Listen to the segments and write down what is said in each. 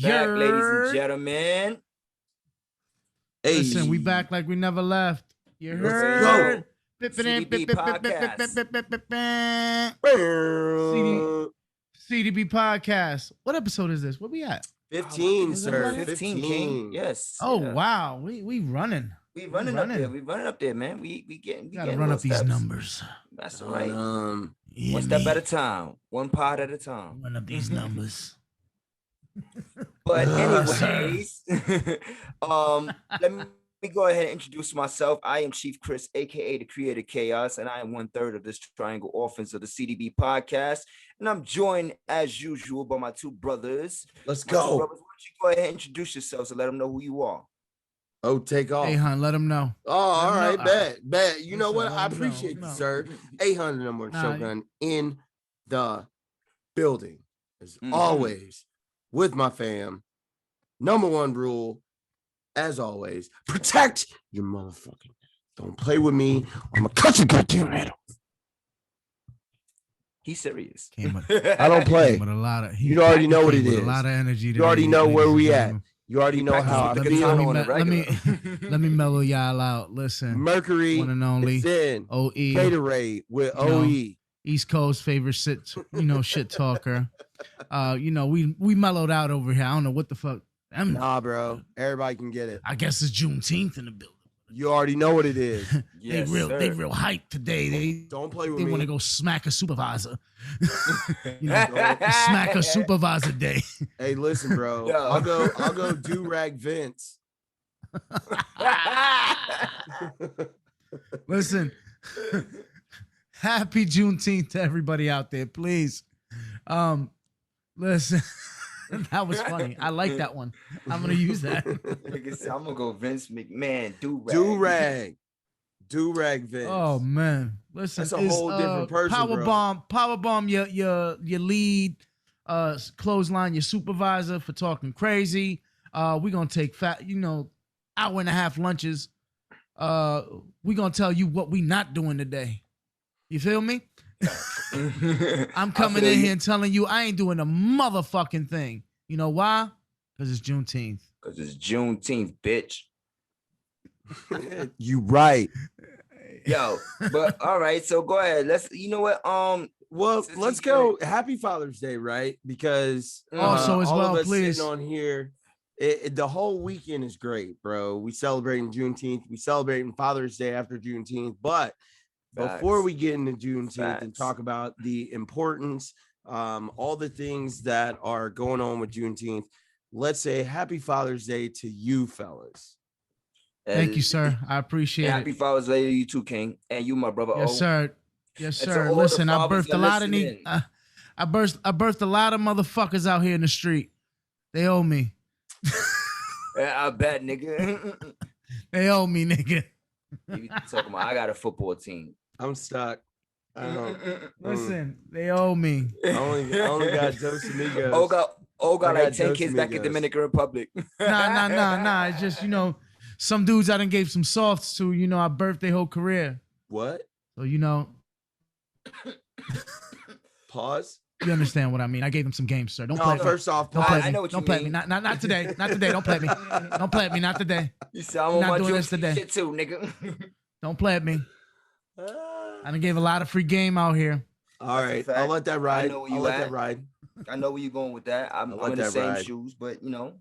back, ladies and Yer. gentlemen. Hey, Listen, we back like we never left. You Let's heard? C.D.B podcast. C.D.B podcast. What episode is this? Where we at? 15, sir. 15, King. Yes. Oh yeah. wow, we running. We running up there. We running up there, man. We gotta run up these numbers. That's right. Yeah, one step at a time. One pod at a time. Run up these numbers. But anyways, let me go ahead and introduce myself. I am Chief Chris, aka the Creator Chaos, and I am 1/3 of this triangle offense of the C.D.B podcast. And I'm joined as usual by my two brothers. Let's go. Why don't you go ahead and introduce yourselves and let them know who you are. Oh, take off. A.Hun, let them know. Oh, all right, bet. You know what? I appreciate you, know. sir. A.Hun The Shogun in the building, as always, with my fam. Number one rule, as always, protect your motherfucking. Don't play with me. I'm gonna cut your goddamn head off. He's serious. I don't play. But a lot of you already know what it is. A lot of energy. You already know where we at. You already know how I feel. Let me mellow y'all out. Listen, Mercury, one and only OE, Gatorade with OE. East Coast favorite shit talker. We mellowed out over here. I don't know what the fuck. Nah, bro. Everybody can get it. I guess it's Juneteenth in the building. You already know what it is. Yes, they real hyped today. They don't play with me. They want to go smack a supervisor. Smack a supervisor day. Hey, listen, bro. Yo. I'll go do rag Vince. Listen. Happy Juneteenth to everybody out there, please. Listen. That was funny. I like that one. I'm gonna use that. I'm gonna go Vince McMahon. Do rag Vince. Oh man, listen, that's a whole different person. Power bomb your lead, clothesline your supervisor for talking crazy. We're gonna take hour and a half lunches. We're gonna tell you what we not doing today. You feel me? I'm coming in here and telling you I ain't doing a motherfucking thing. You know why? Because it's Juneteenth. Because it's Juneteenth, bitch. You right. Yo, but all right, so go ahead. Let's let's go. Happy Father's Day, right? Because also as all well, of us please. Sitting on here, the whole weekend is great, bro. We celebrating Juneteenth. We celebrating Father's Day after Juneteenth, but before we get into Juneteenth and talk about the importance, all the things that are going on with Juneteenth, let's say Happy Father's Day to you fellas. Thank you, sir. I appreciate it. Happy Father's Day to you too, King, and you, my brother. Yes, sir. Yes, sir. Listen, I birthed a lot of I birthed a lot of motherfuckers out here in the street. They owe me. I bet, nigga. They owe me, nigga. You talking about? I got a football team. I'm stuck. Listen, they owe me. I only got Dos Amigos. Got like 10 kids back in Dominican Republic. Nah. It's just, some dudes I done gave some softs to, I birthed their whole career. What? So, Pause. You understand what I mean? I gave them some games, sir. Don't play me. First off, don't play me. I know what don't you play mean. me. Not today. Not today. Don't play me. Don't play at me. Not today. You said I'm on not my doing this today. Shit too, nigga. Don't play at me. I done gave a lot of free game out here. All right, I'll let that ride. I know where you at. I know where you're going with that. I'm in the same shoes, but No.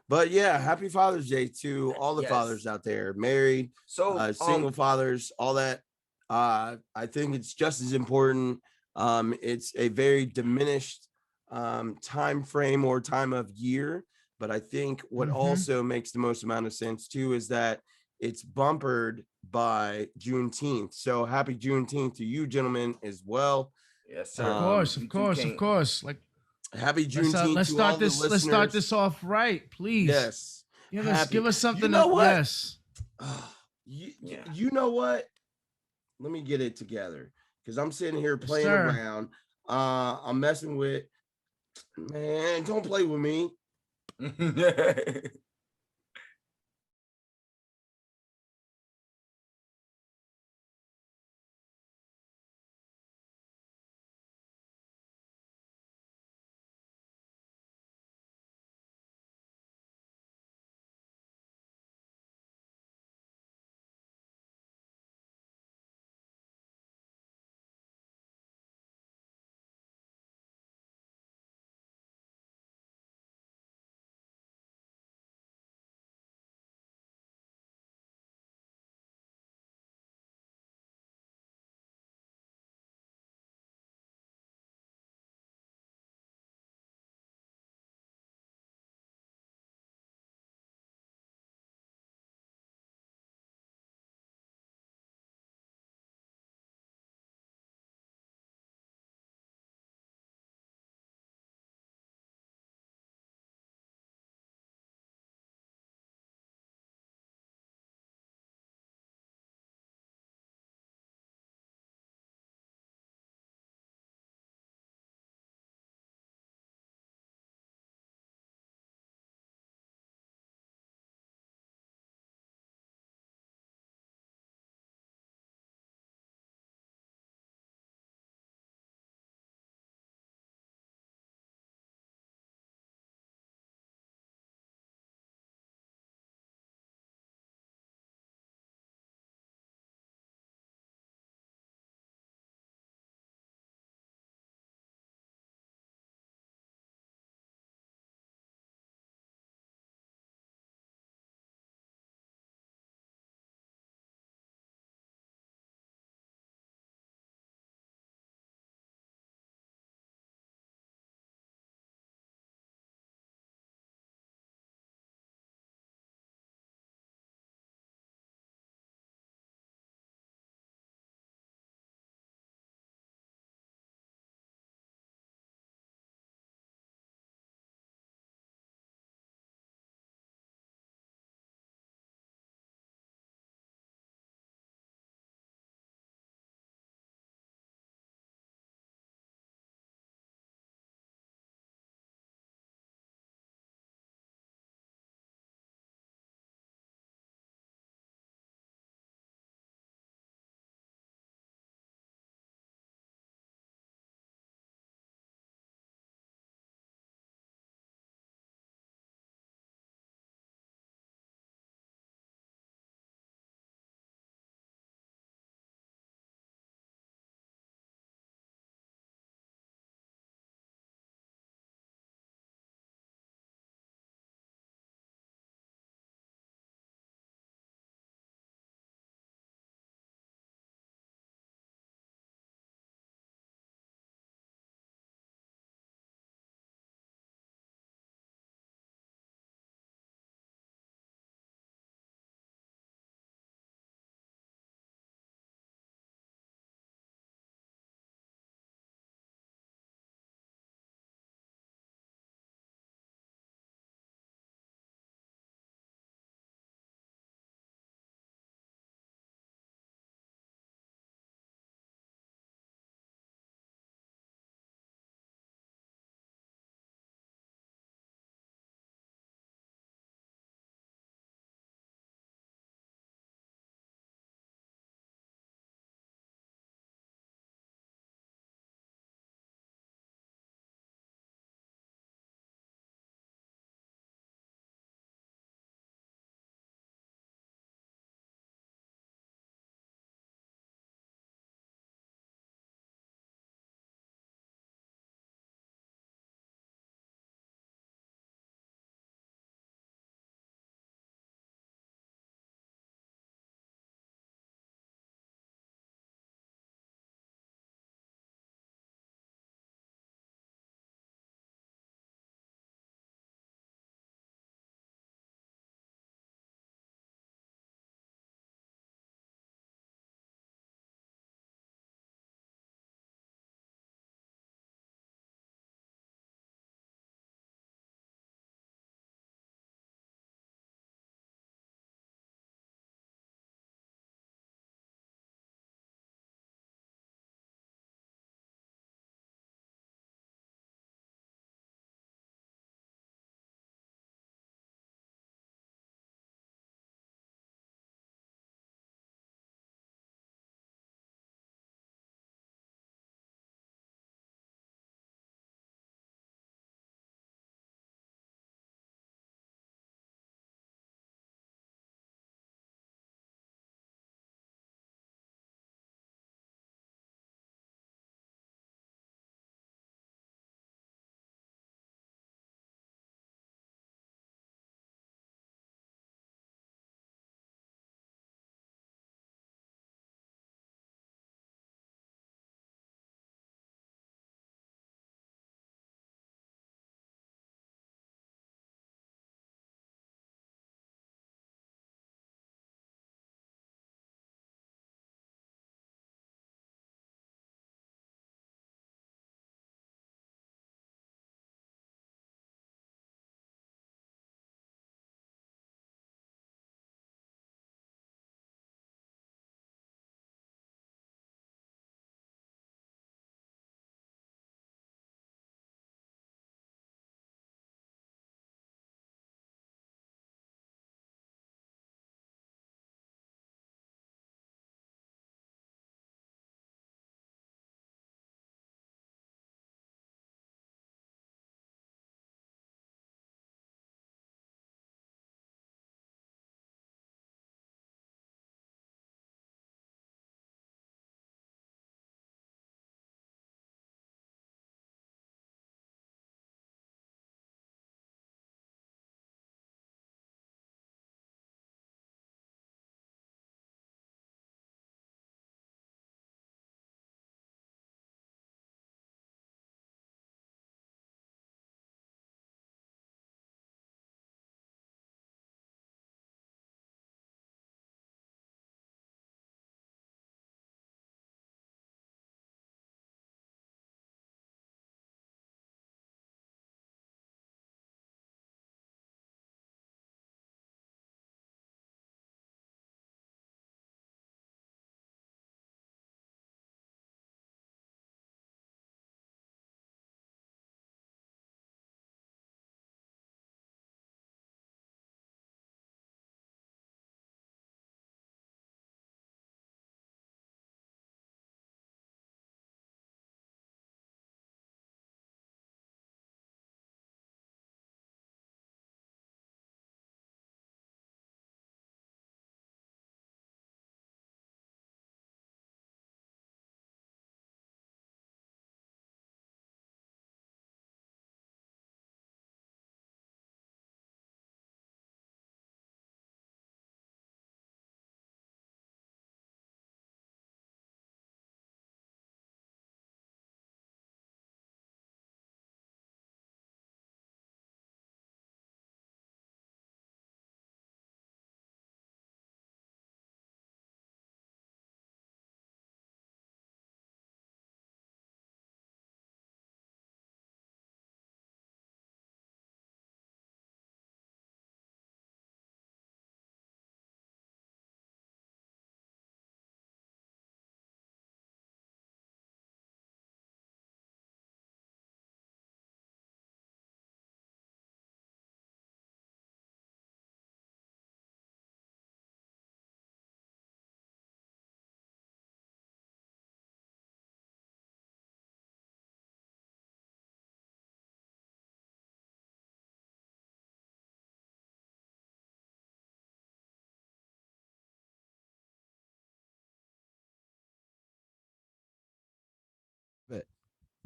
But yeah, happy Father's Day to all the fathers out there, married, single fathers, all that. I think it's just as important. It's a very diminished time frame or time of year, but I think what also makes the most amount of sense too is that it's bumpered by Juneteenth. So happy Juneteenth to you gentlemen as well. Yes, sir. Of course. Like happy Juneteenth. Let's start this. Let's start this off right, please. Yes. Give us something. You know what? Yes. You know what? Let me get it together because I'm sitting here playing around. I'm messing with. Man, don't play with me.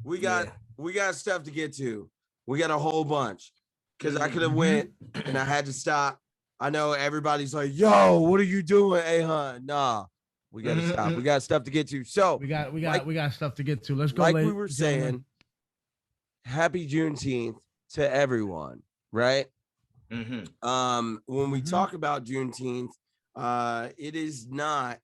we got stuff to get to. We got a whole bunch because I could have went and I had to stop. I know everybody's like, "Yo, what are you doing, A.Hun?" Nah, we got to stop. We got stuff to get to. So we got stuff to get to. Let's go. Like we were saying, happy Juneteenth to everyone, right? When we talk about Juneteenth, it is not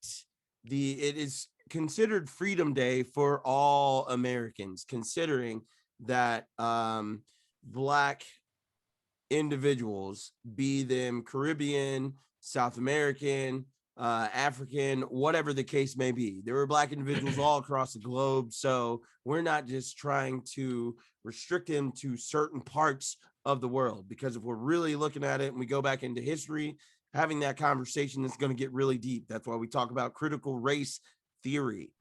it is considered Freedom Day for all Americans, considering that Black individuals, be them Caribbean, South American, African, whatever the case may be, there were Black individuals all across the globe. So we're not just trying to restrict them to certain parts of the world, because if we're really looking at it and we go back into history, having that conversation is going to get really deep. That's why we talk about critical race theory.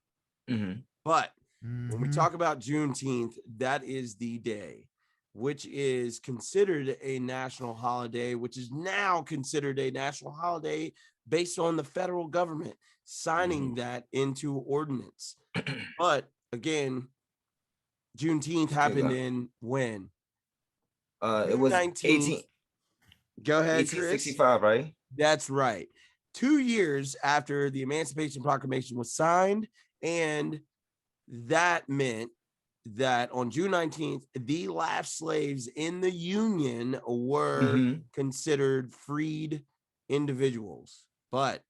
But when we talk about Juneteenth, that is the day which is considered a national holiday, which is now considered a national holiday based on the federal government signing that into ordinance. But again, Juneteenth happened in when? It was 18. Go ahead, 1865, right? That's right. 2 years after the Emancipation Proclamation was signed, and that meant that on June 19th, the last slaves in the Union were considered freed individuals. But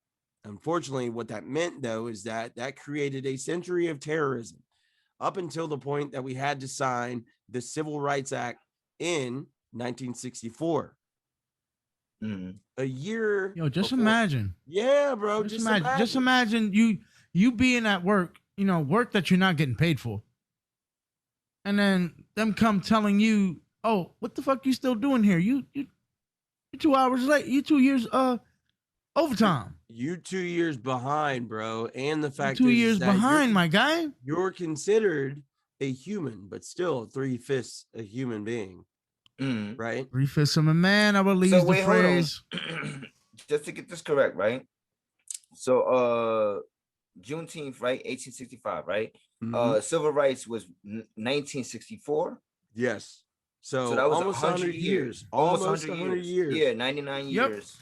unfortunately, what that meant, though, is that created a century of terrorism up until the point that we had to sign the Civil Rights Act in 1964. A year. Just imagine. Yeah, bro. Just imagine you being at work, work that you're not getting paid for. And then them come telling you, "Oh, what the fuck you still doing here? You 2 hours late. You 2 years overtime. You 2 years behind, bro. And the fact 2 years behind, my guy. You're considered a human, but still 3/5 a human being, right? 3/5 of a man. I will leave the phrase. Just to get this correct, right? So, Juneteenth, right? 1865, right? Civil rights was 1964. Yes. So that was almost 100 years. Almost 100 years. Yeah, 99 years.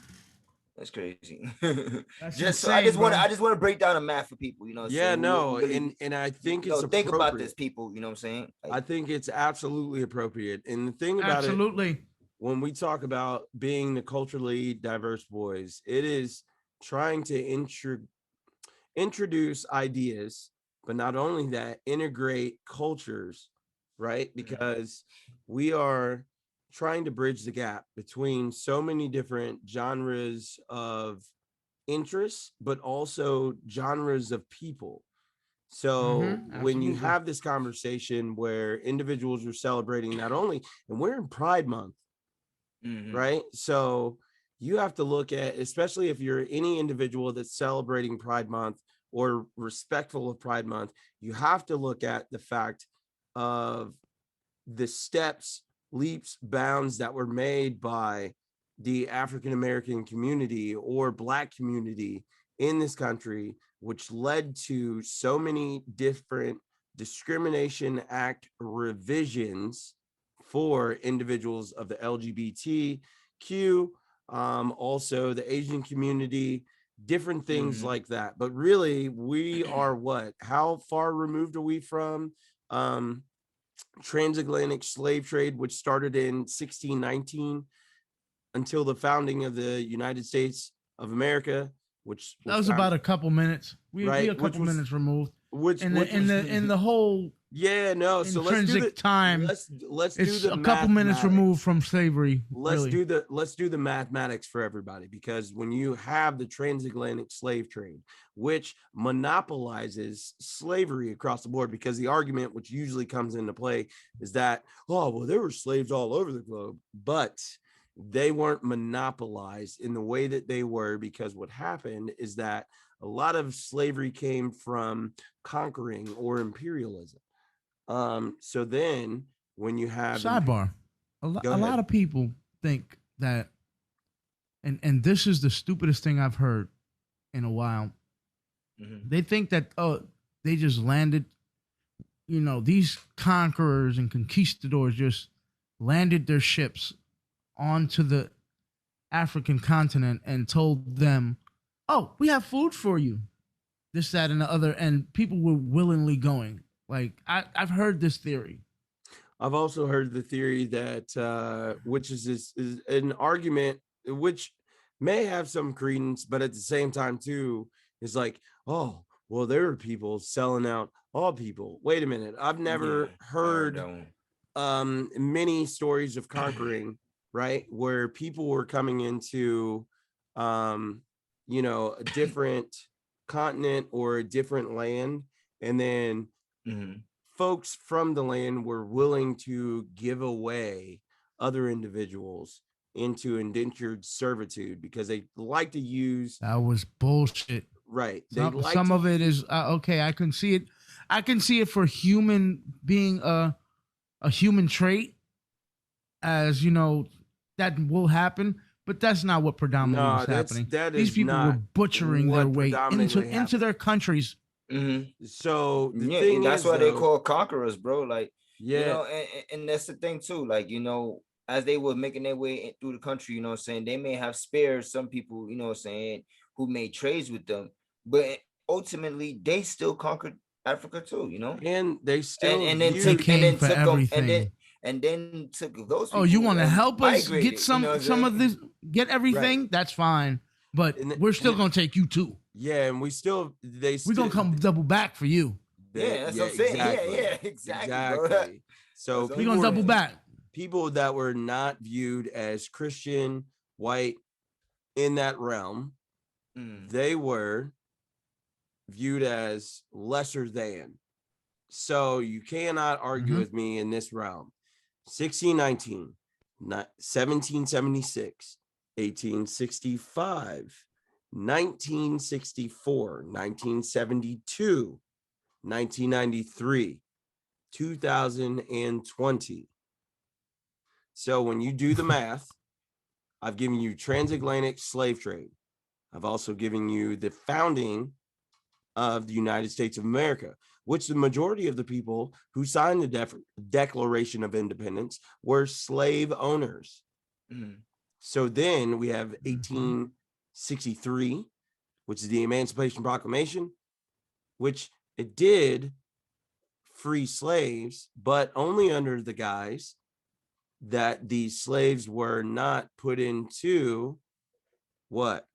That's crazy. That's just insane, I just want to break down the math for people, Yeah, no, really, and I think it's think about this, people. You know what I'm saying? I think it's absolutely appropriate. And the thing about it, when we talk about being the culturally diverse boys, it is trying to introduce ideas, but not only that, integrate cultures, right? Because we are trying to bridge the gap between so many different genres of interests, but also genres of people. So when you have this conversation where individuals are celebrating not only, and we're in Pride Month, right? So you have to look at, especially if you're any individual that's celebrating Pride Month or respectful of Pride Month, you have to look at the fact of the steps, leaps, bounds that were made by the African-American community or Black community in this country, which led to so many different Discrimination Act revisions for individuals of the LGBTQ, also the Asian community, different things like that. But really, we are how far removed are we from transatlantic slave trade, which started in 1619 until the founding of the United States of America, which that was about a couple minutes. We're a couple minutes removed. In the whole so let's do time. Let's do the a couple minutes removed from slavery. Let's do the mathematics for everybody, because when you have the transatlantic slave trade, which monopolizes slavery across the board, because the argument which usually comes into play is that, oh, well, there were slaves all over the globe, but they weren't monopolized in the way that they were, because what happened is that a lot of slavery came from conquering or imperialism. So then when you have sidebar, a lot of people think that, and this is the stupidest thing I've heard in a while. They think that, they just landed. you know, these conquerors and conquistadors just landed their ships onto the African continent and told them, "Oh, we have food for you." This, that, and the other, and people were willingly going. Like I've heard this theory. I've also heard the theory that, which is an argument which may have some credence, but at the same time too, is like, oh, well, there are people selling out all people. Wait a minute, I've never heard many stories of conquering, right, where people were coming into, you know, a different continent or a different land, and then folks from the land were willing to give away other individuals into indentured servitude because they like to use. That was bullshit. Right. Some of it is okay. I can see it. I can see it for human being a human trait, as you know, that will happen. But that's not what predominantly was happening. These people were butchering their way into their countries. So that's why they call conquerors, bro. Like, you know, and that's the thing too. Like, you know, as they were making their way through the country, you know what I'm saying, they may have spared some people, you know what I'm saying, who made trades with them, but ultimately they still conquered Africa too, you know, and they still and then took everything. And then took those. Oh, you want to help us get some of this, get everything? Right. That's fine, but we're still gonna take you too. Yeah, and we're gonna come double back for you. That's what I'm saying. Exactly. Exactly. Bro. So we're gonna double back. People that were not viewed as Christian, white in that realm, they were viewed as lesser than. So you cannot argue with me in this realm. 1619, 1776, 1865, 1964, 1972, 1993, 2020. So when you do the math, I've given you transatlantic slave trade. I've also given you the founding of the United States of America, which the majority of the people who signed the Declaration of Independence were slave owners. So then we have 1863, which is the Emancipation Proclamation, which it did free slaves, but only under the guise that the slaves were not put into what?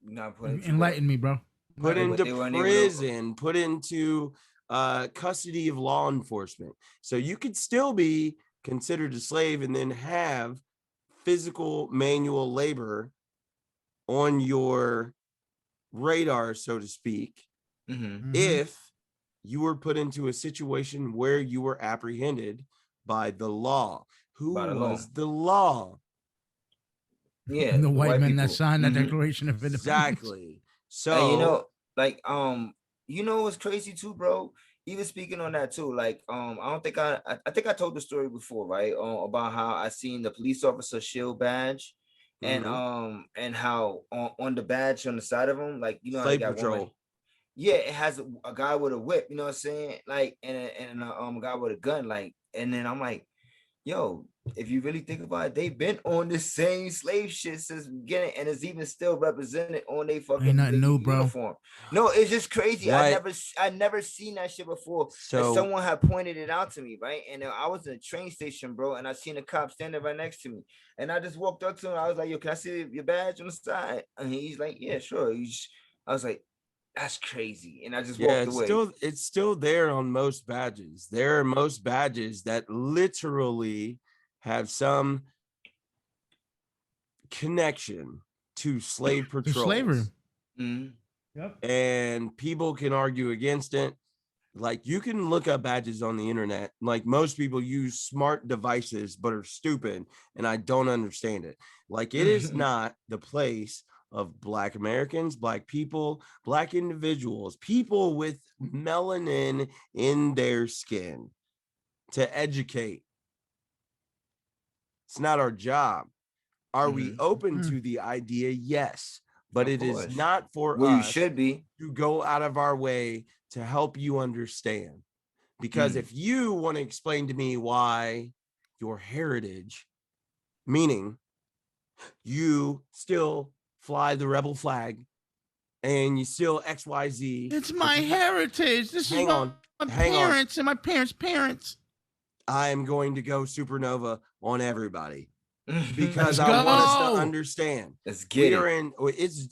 Enlighten me, bro. Put into prison, put into custody of law enforcement. So you could still be considered a slave and then have physical manual labor on your radar, so to speak, if you were put into a situation where you were apprehended by the law. Who was the law? Yeah, the white men that signed that Declaration of Independence. Exactly. So and, you know, like you know what's crazy too, bro? Even speaking on that too, like I don't think I think I told the story before, right? About how I seen the police officer shield badge, and how on the badge on the side of him, like, you know, slave got patrol. Woman, yeah, it has a guy with a whip, you know what I'm saying, like, and a guy with a gun, like, and then I'm like, yo, if you really think about it, they've been on the same slave shit since the beginning, and it's even still represented on their fucking uniform. No, it's just crazy. What? I never seen that shit before. So and someone had pointed it out to me, right? And I was in a train station, bro, and I seen a cop standing right next to me, and I just walked up to him. I was like, yo, can I see your badge on the side? And he's like, yeah, sure. I was like, that's crazy. And I just walked away. It's still there on most badges. There are most badges that literally have some connection to slave patrols. Slavery. Yep. And people can argue against it. Like, you can look up badges on the internet. Like, most people use smart devices but are stupid, and I don't understand it. Like, it is not the place of Black Americans, Black people, Black individuals, people with melanin in their skin to educate. It's not our job. Are we open to the idea? Yes. but it is not for us should be to go out of our way to help you understand. Because if you want to explain to me why your heritage, meaning you still fly the rebel flag and you still XYZ. It's my heritage. This is my parents and my parents' parents. I am going to go supernova on everybody because I want us to understand. Let's get it.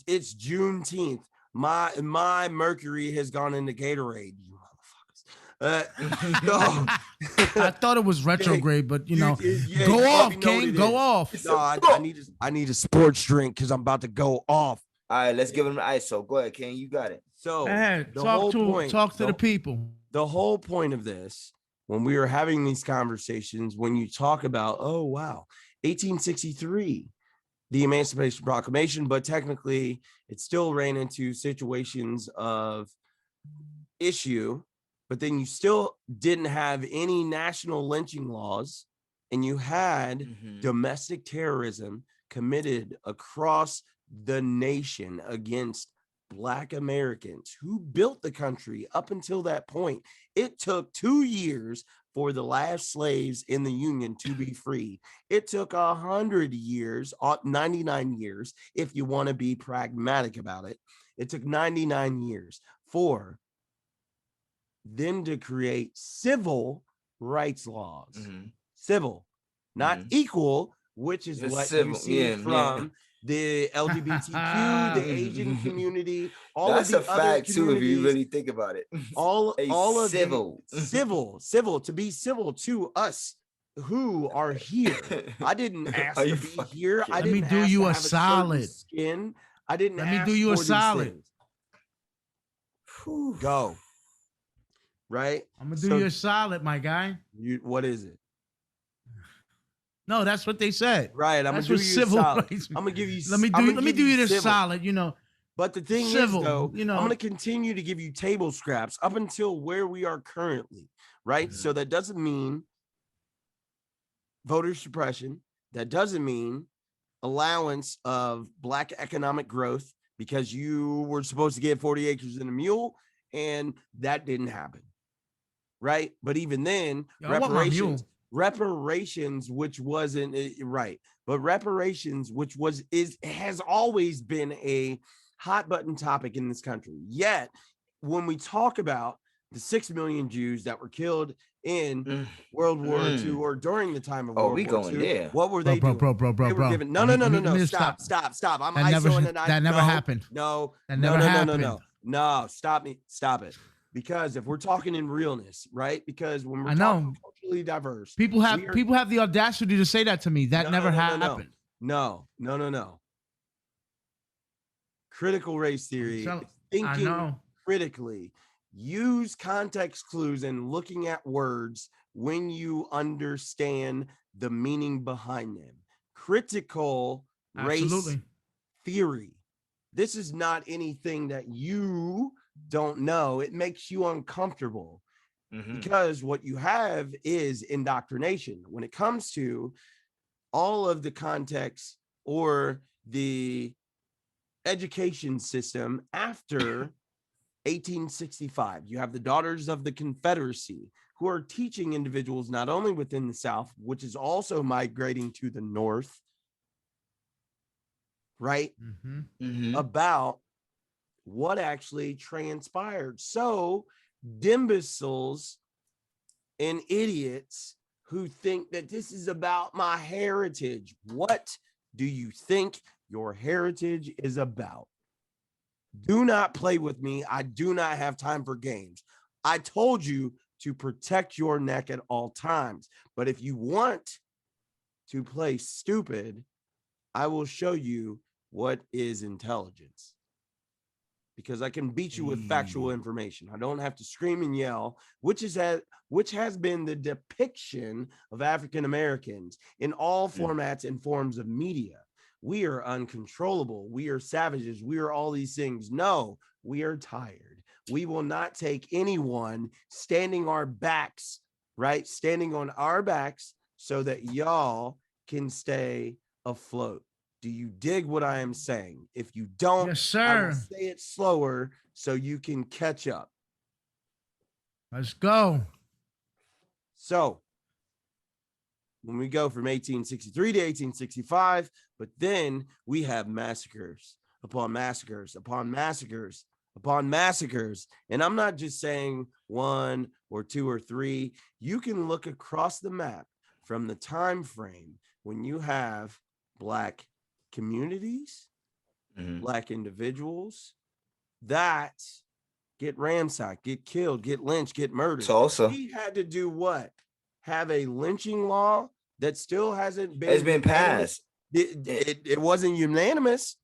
It's Juneteenth. My Mercury has gone into Gatorade. You motherfuckers. I thought it was retrograde, but go off, King. Go off. No, I need a sports drink because I'm about to go off. All right, let's give him the ISO. Go ahead, King. You got it. So talk to the people. The whole point of this, when we were having these conversations, when you talk about, oh wow, 1863, the Emancipation Proclamation, but technically it still ran into situations of issue, but then you still didn't have any national lynching laws, and you had domestic terrorism committed across the nation against Black Americans who built the country up until that point. It took 2 years for the last slaves in the Union to be free. It took 100 years, 99 years, if you want to be pragmatic about it. It took 99 years for them to create civil rights laws. Civil, not equal, which is what you see from the LGBTQ, the Asian community, all that's of the a fact too, if you really think about it. All of civil, to be civil to us who are here. I didn't ask to be here. I didn't Let me do you a solid skin. I didn't. Let me do you a solid. Go. Right. I'm gonna do you a solid, my guy. What is it? No, that's what they said. Right. I'm gonna do you solid. I'm gonna give you. Let me do you this solid. But the thing is, though, I'm gonna continue to give you table scraps up until where we are currently. Right. So that doesn't mean voter suppression. That doesn't mean allowance of Black economic growth because you were supposed to get 40 acres and a mule, and that didn't happen. Right. But even then, reparations, which wasn't right, but reparations, which has always been a hot button topic in this country. Yet, when we talk about the 6 million Jews that were killed in World War II or during the time of World War II, what were they doing? Bro. They were given, no. Stop. I'm ISOing that never happened. No, stop it. Because if we're talking in realness, right? Because when we're talking culturally diverse, people have the audacity to say that to me. That never happened. No. Critical race theory, thinking critically, use context clues and looking at words when you understand the meaning behind them. Critical race theory. This is not anything that you don't know. It makes you uncomfortable because what you have is indoctrination when it comes to all of the context or the education system after 1865. You have the Daughters of the Confederacy who are teaching individuals not only within the South, which is also migrating to the North, right? About what actually transpired. So imbeciles and idiots who think that this is about my heritage. What do you think your heritage is about? Do not play with me. I do not have time for games. I told you to protect your neck at all times. But if you want to play stupid, I will show you what is intelligence. Because I can beat you with factual information. I don't have to scream and yell, which has been the depiction of African Americans in all formats and forms of media. We are uncontrollable. We are savages. We are all these things. No, we are tired. We will not take anyone standing on our backs so that y'all can stay afloat. Do you dig what I am saying? If you don't, yes, I will sir. say it slower so you can catch up. Let's go. So when we go from 1863 to 1865, but then we have massacres upon massacres upon massacres upon massacres. And I'm not just saying 1 or 2 or 3. You can look across the map from the time frame when you have Black communities, Black individuals that get ransacked, get killed, get lynched, get murdered. Tulsa. We had to do what? Have a lynching law that still hasn't been. It's been passed. It wasn't unanimous.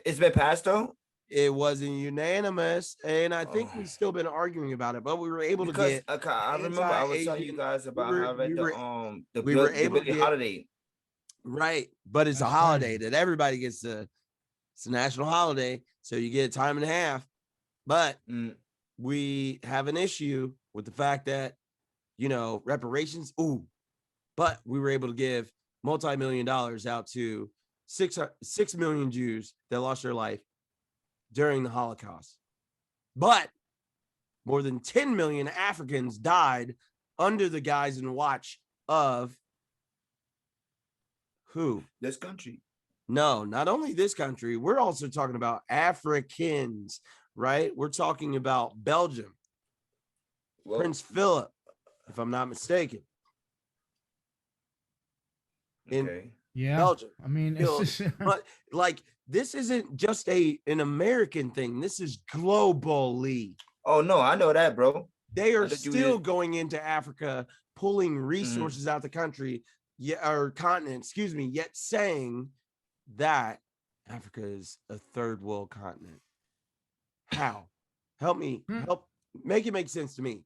It's been passed though. It wasn't unanimous, and I think we've still been arguing about it. But we were able to get. I remember I was telling you guys about how I read the Billie Holiday. Right, but it's a holiday that everybody gets to. It's a national holiday, so you get a time and a half. But we have an issue with the fact that, you know, reparations. But we were able to give multi-million dollars out to 6 million Jews that lost their life during the Holocaust. But more than 10 million Africans died under the guise and watch of who? This country. No, not only this country. We're also talking about Africans, right? We're talking about Belgium. Whoa. Prince Philip, if I'm not mistaken. In Belgium. I mean, it's just... but like this isn't just an American thing. This is globally. Oh no, I know that, bro. They are still going into Africa, pulling resources out the country, or continent, excuse me, yet saying that Africa is a third world continent. How? Help me. Help make it make sense to me.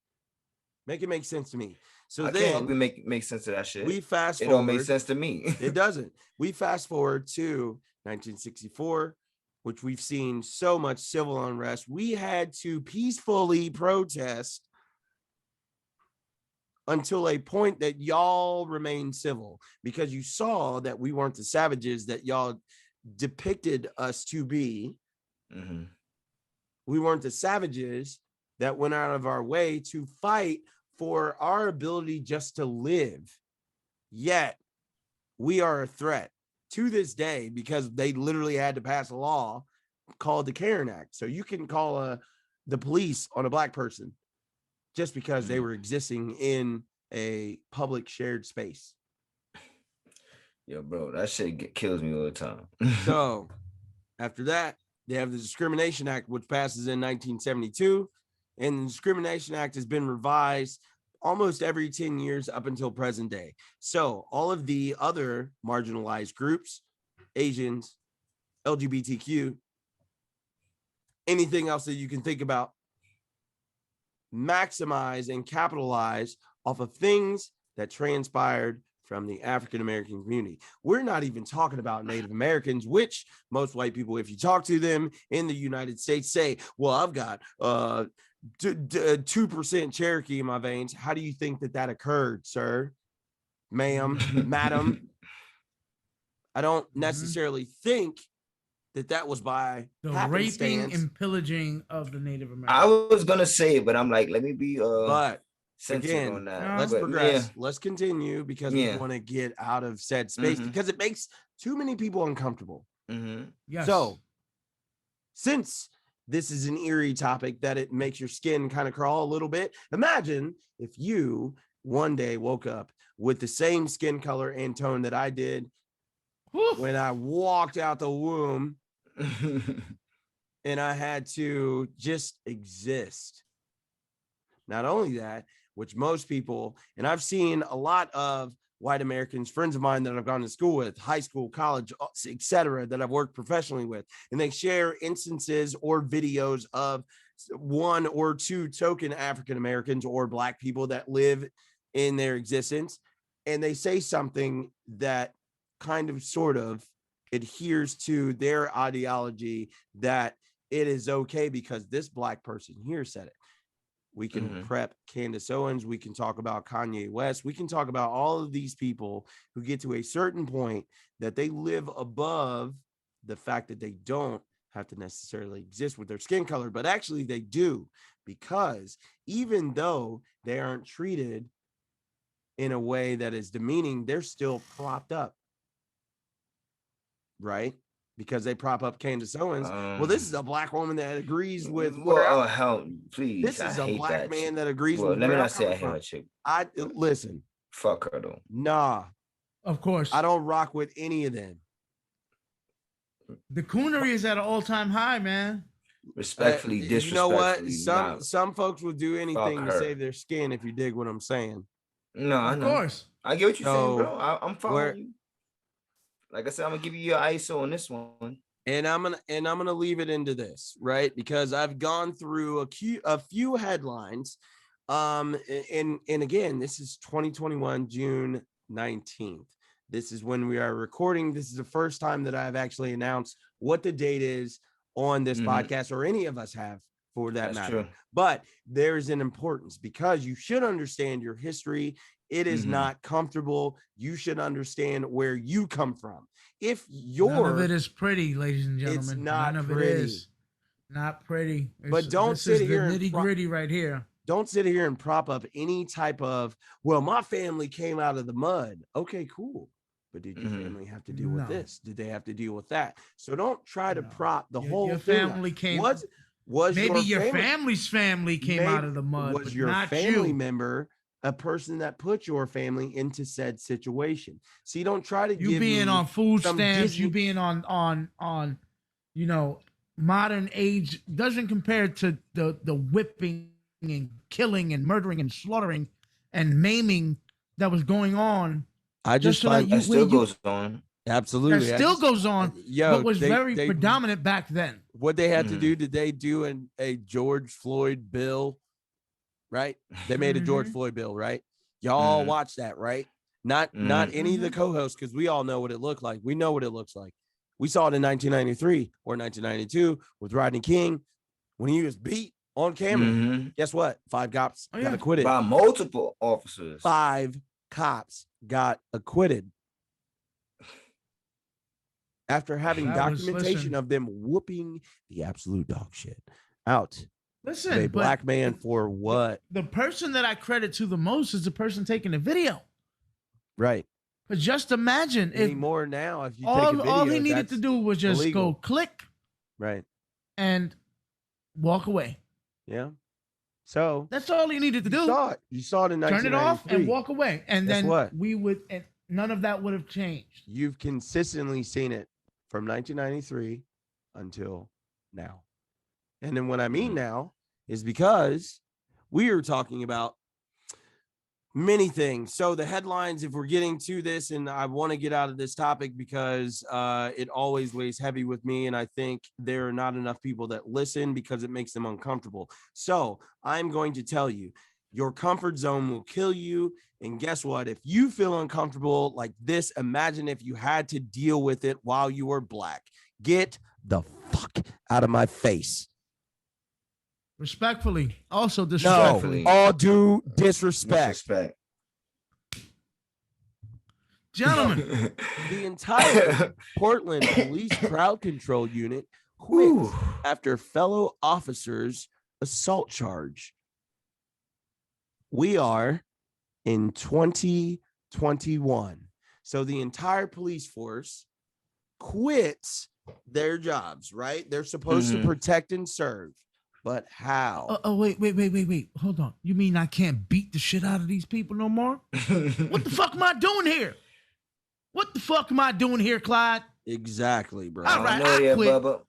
Make it make sense to me. So I can't help you make sense of that shit. We fast forward. It don't make sense to me. It doesn't. We fast forward to 1964, which we've seen so much civil unrest. We had to peacefully protest until a point that y'all remained civil, because you saw that we weren't the savages that y'all depicted us to be. We weren't the savages that went out of our way to fight for our ability just to live. Yet we are a threat to this day because they literally had to pass a law called the Karen Act. So you can call the police on a Black person just because they were existing in a public shared space. Yo, bro, that shit kills me all the time. So after that, they have the Discrimination Act, which passes in 1972. And the Discrimination Act has been revised almost every 10 years up until present day. So all of the other marginalized groups, Asians, LGBTQ, anything else that you can think about, maximize and capitalize off of things that transpired from the African-American community. We're not even talking about Native Americans, which most white people, if you talk to them in the United States, say, well, I've got 2% Cherokee in my veins. How do you think that occurred, sir, ma'am, madam? I don't necessarily think that was by the raping and pillaging of the Native Americans. I was gonna say it, but I'm like, let me be but again on that. Let's progress. Let's continue because we want to get out of said space because it makes too many people uncomfortable. Yes. So since this is an eerie topic that it makes your skin kind of crawl a little bit, imagine if you one day woke up with the same skin color and tone that I did when I walked out the womb and I had to just exist. Not only that, which most people, and I've seen a lot of white Americans, friends of mine that I've gone to school with, high school, college, etc., that I've worked professionally with, and they share instances or videos of 1 or 2 token African Americans or Black people that live in their existence, and they say something that kind of sort of adheres to their ideology that it is okay because this Black person here said it. We can prep Candace Owens. We can talk about Kanye West. We can talk about all of these people who get to a certain point that they live above the fact that they don't have to necessarily exist with their skin color, but actually they do, because even though they aren't treated in a way that is demeaning, they're still propped up, right? Because they prop up Candace Owens. Well, this is a black woman that agrees with. Well, hell, please. This is a black man that agrees with. Let me not say I hate that chick. Listen. Fuck her though. Nah. Of course. I don't rock with any of them. The coonery is at an all-time high, man. Respectfully, disrespectfully. You know what? Some folks will do anything to save their skin, if you dig what I'm saying. No, of course. I get what you're saying, bro. I'm following you. Like I said, I'm gonna give you your ISO on this one. And I'm gonna leave it into this, right? Because I've gone through a few headlines. And again, this is 2021, June 19th. This is when we are recording. This is the first time that I've actually announced what the date is on this podcast, or any of us have, for that matter. True. But there's an importance, because you should understand your history. It is not comfortable. You should understand where you come from. If none of it is pretty, ladies and gentlemen. It's not none of pretty. It is not pretty. But don't sit here. Nitty gritty right here. Don't sit here and prop up any type of, well, my family came out of the mud. Okay, cool. But did your family have to deal with this? Did they have to deal with that? So don't try to prop the whole your thing. Family came. Was maybe your family's family came out of the mud? Was your family member a person that put your family into said situation? See, don't try to you being on food stamps, you being on modern age doesn't compare to the whipping and killing and murdering and slaughtering and maiming that was going on. I just find that still goes on. Absolutely. That still goes on, but was very predominant back then. What they had to do, did they do a George Floyd bill? Right? They made a George Floyd bill, right? Y'all watch that, right? Not any of the co-hosts, because we all know what it looked like. We know what it looks like. We saw it in 1993 or 1992 with Rodney King when he was beat on camera. Guess what? 5 cops got acquitted. By multiple officers. 5 cops got acquitted after having documentation of them whooping the absolute dog shit out. Listen, a black man for what? The person that I credit to the most is the person taking the video. Right. But just imagine if more now, if you all, take a video, all he needed to do was just illegal. go click, right, and walk away. Yeah. So that's all he needed to do. You saw it in 1993. Turn it off and walk away, and Guess then what? we would, and none of that would have changed. You've consistently seen it from 1993 until now. And then what I mean now is because we are talking about many things. So the headlines, if we're getting to this, and I want to get out of this topic because it always weighs heavy with me. And I think there are not enough people that listen because it makes them uncomfortable. So I'm going to tell you, your comfort zone will kill you. And guess what? If you feel uncomfortable like this, imagine if you had to deal with it while you were black. Get the fuck out of my face. Respectfully. Also disrespectfully. No, all due disrespect. Gentlemen. The entire Portland Police Crowd Control Unit quit after fellow officers' assault charge. We are in 2021. So the entire police force quits their jobs, right? They're supposed to protect and serve. But how? Wait. Hold on. You mean I can't beat the shit out of these people no more? What the fuck am I doing here? What the fuck am I doing here, Clyde? Exactly, bro. All right, I quit. Bubba.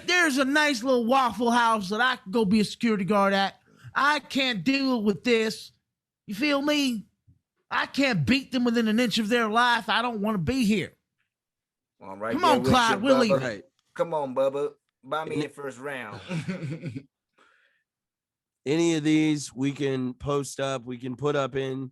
There's a nice little Waffle House that I can go be a security guard at. I can't deal with this. You feel me? I can't beat them within an inch of their life. I don't want to be here. All right, come on, Clyde. We're leaving. Right. Come on, Bubba. Buy me the first round. Any of these we can post up. We can put up in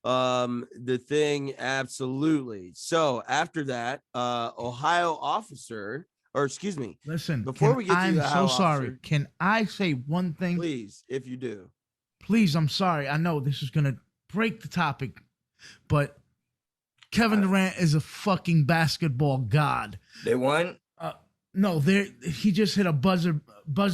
the thing. Absolutely. So after that, Ohio officer or excuse me. Listen, Before we get to I'm the so Ohio sorry. officer, Can I say one thing? please, if you do. Please, I'm sorry. I know this is gonna break the topic, but Kevin Durant is a fucking basketball god. They won? No, he just hit a buzzer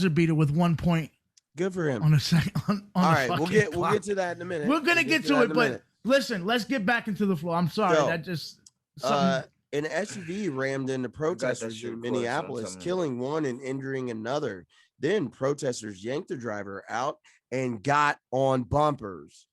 beater with 1 point. Good for him. On a second. On All right, we'll get to that in a minute. We're gonna get to it, but listen, let's get back into the floor. I'm sorry, that just something. An SUV rammed into protesters in Minneapolis, killing one and injuring another. Then protesters yanked the driver out and got on bumpers.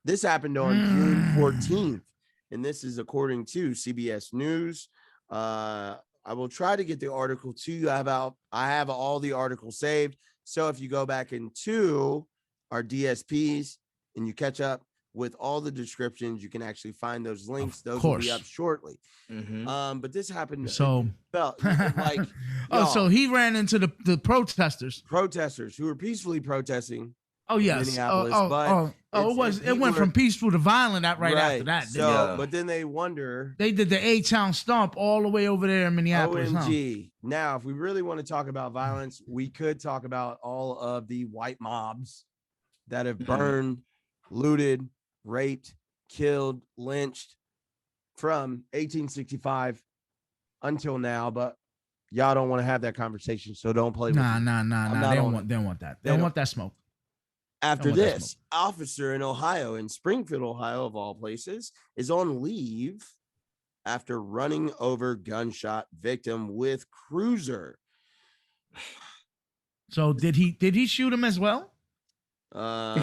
This happened on June 14th, and this is according to CBS News. I will try to get the article to you. I have all the articles saved. So if you go back into our DSPs and you catch up with all the descriptions, you can actually find those links. Those will be up shortly. But this happened. So felt like so he ran into the protesters who were peacefully protesting. Oh yes. It went from peaceful to violent after that. So, but then they wonder. They did the A-Town stomp all the way over there in Minneapolis. OMG. Huh? Now, if we really want to talk about violence, we could talk about all of the white mobs that have burned, looted, raped, killed, lynched from 1865 until now. But y'all don't want to have that conversation, so don't play with Nah. They don't want that. They don't want that smoke. After this, officer in Ohio, in Springfield, Ohio, of all places, is on leave after running over gunshot victim with cruiser. So did he shoot him as well? I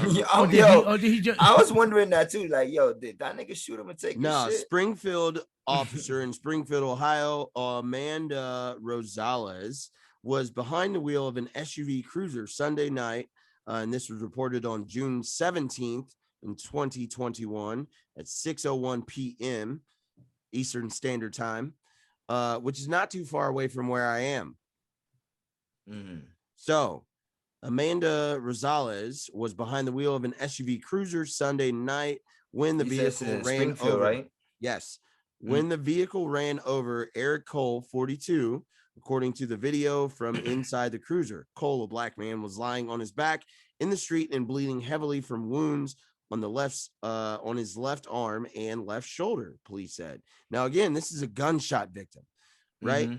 was wondering that too. Like, did that nigga shoot him and take his shit? Springfield officer in Springfield, Ohio, Amanda Rosales, was behind the wheel of an SUV cruiser Sunday night. And this was reported on June 17th in 2021 at 6:01 p.m. Eastern Standard Time, which is not too far away from where I am. So Amanda Rosales was behind the wheel of an SUV cruiser Sunday night when the vehicle ran over. Right? Yes. When the vehicle ran over Eric Cole, 42, according to the video from inside the cruiser. Cole, a black man, was lying on his back in the street and bleeding heavily from wounds on his left arm and left shoulder, police said. Now, again, this is a gunshot victim, right?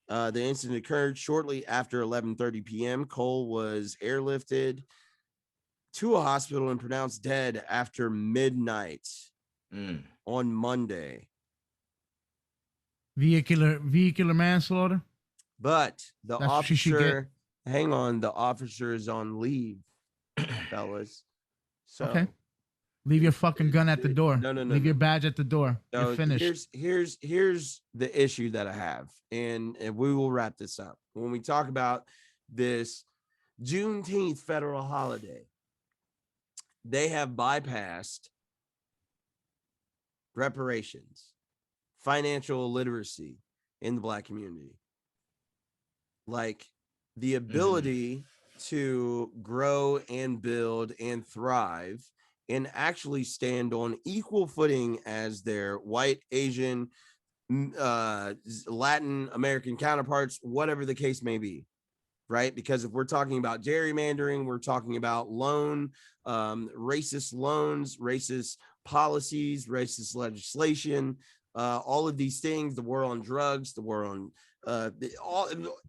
The incident occurred shortly after 11:30 p.m. Cole was airlifted to a hospital and pronounced dead after midnight on Monday. Vehicular manslaughter? But the officer, hang on, the officer is on leave, fellas. So okay. Leave your fucking gun at the door. No. Leave your badge at the door. No, you're finished. Here's the issue that I have, and we will wrap this up. When we talk about this Juneteenth federal holiday, they have bypassed reparations, financial literacy in the Black community. Like the ability to grow and build and thrive and actually stand on equal footing as their white, Asian, Latin American counterparts, whatever the case may be, right? Because if we're talking about gerrymandering, we're talking about racist loans, racist policies, racist legislation, all of these things, the war on drugs, the war on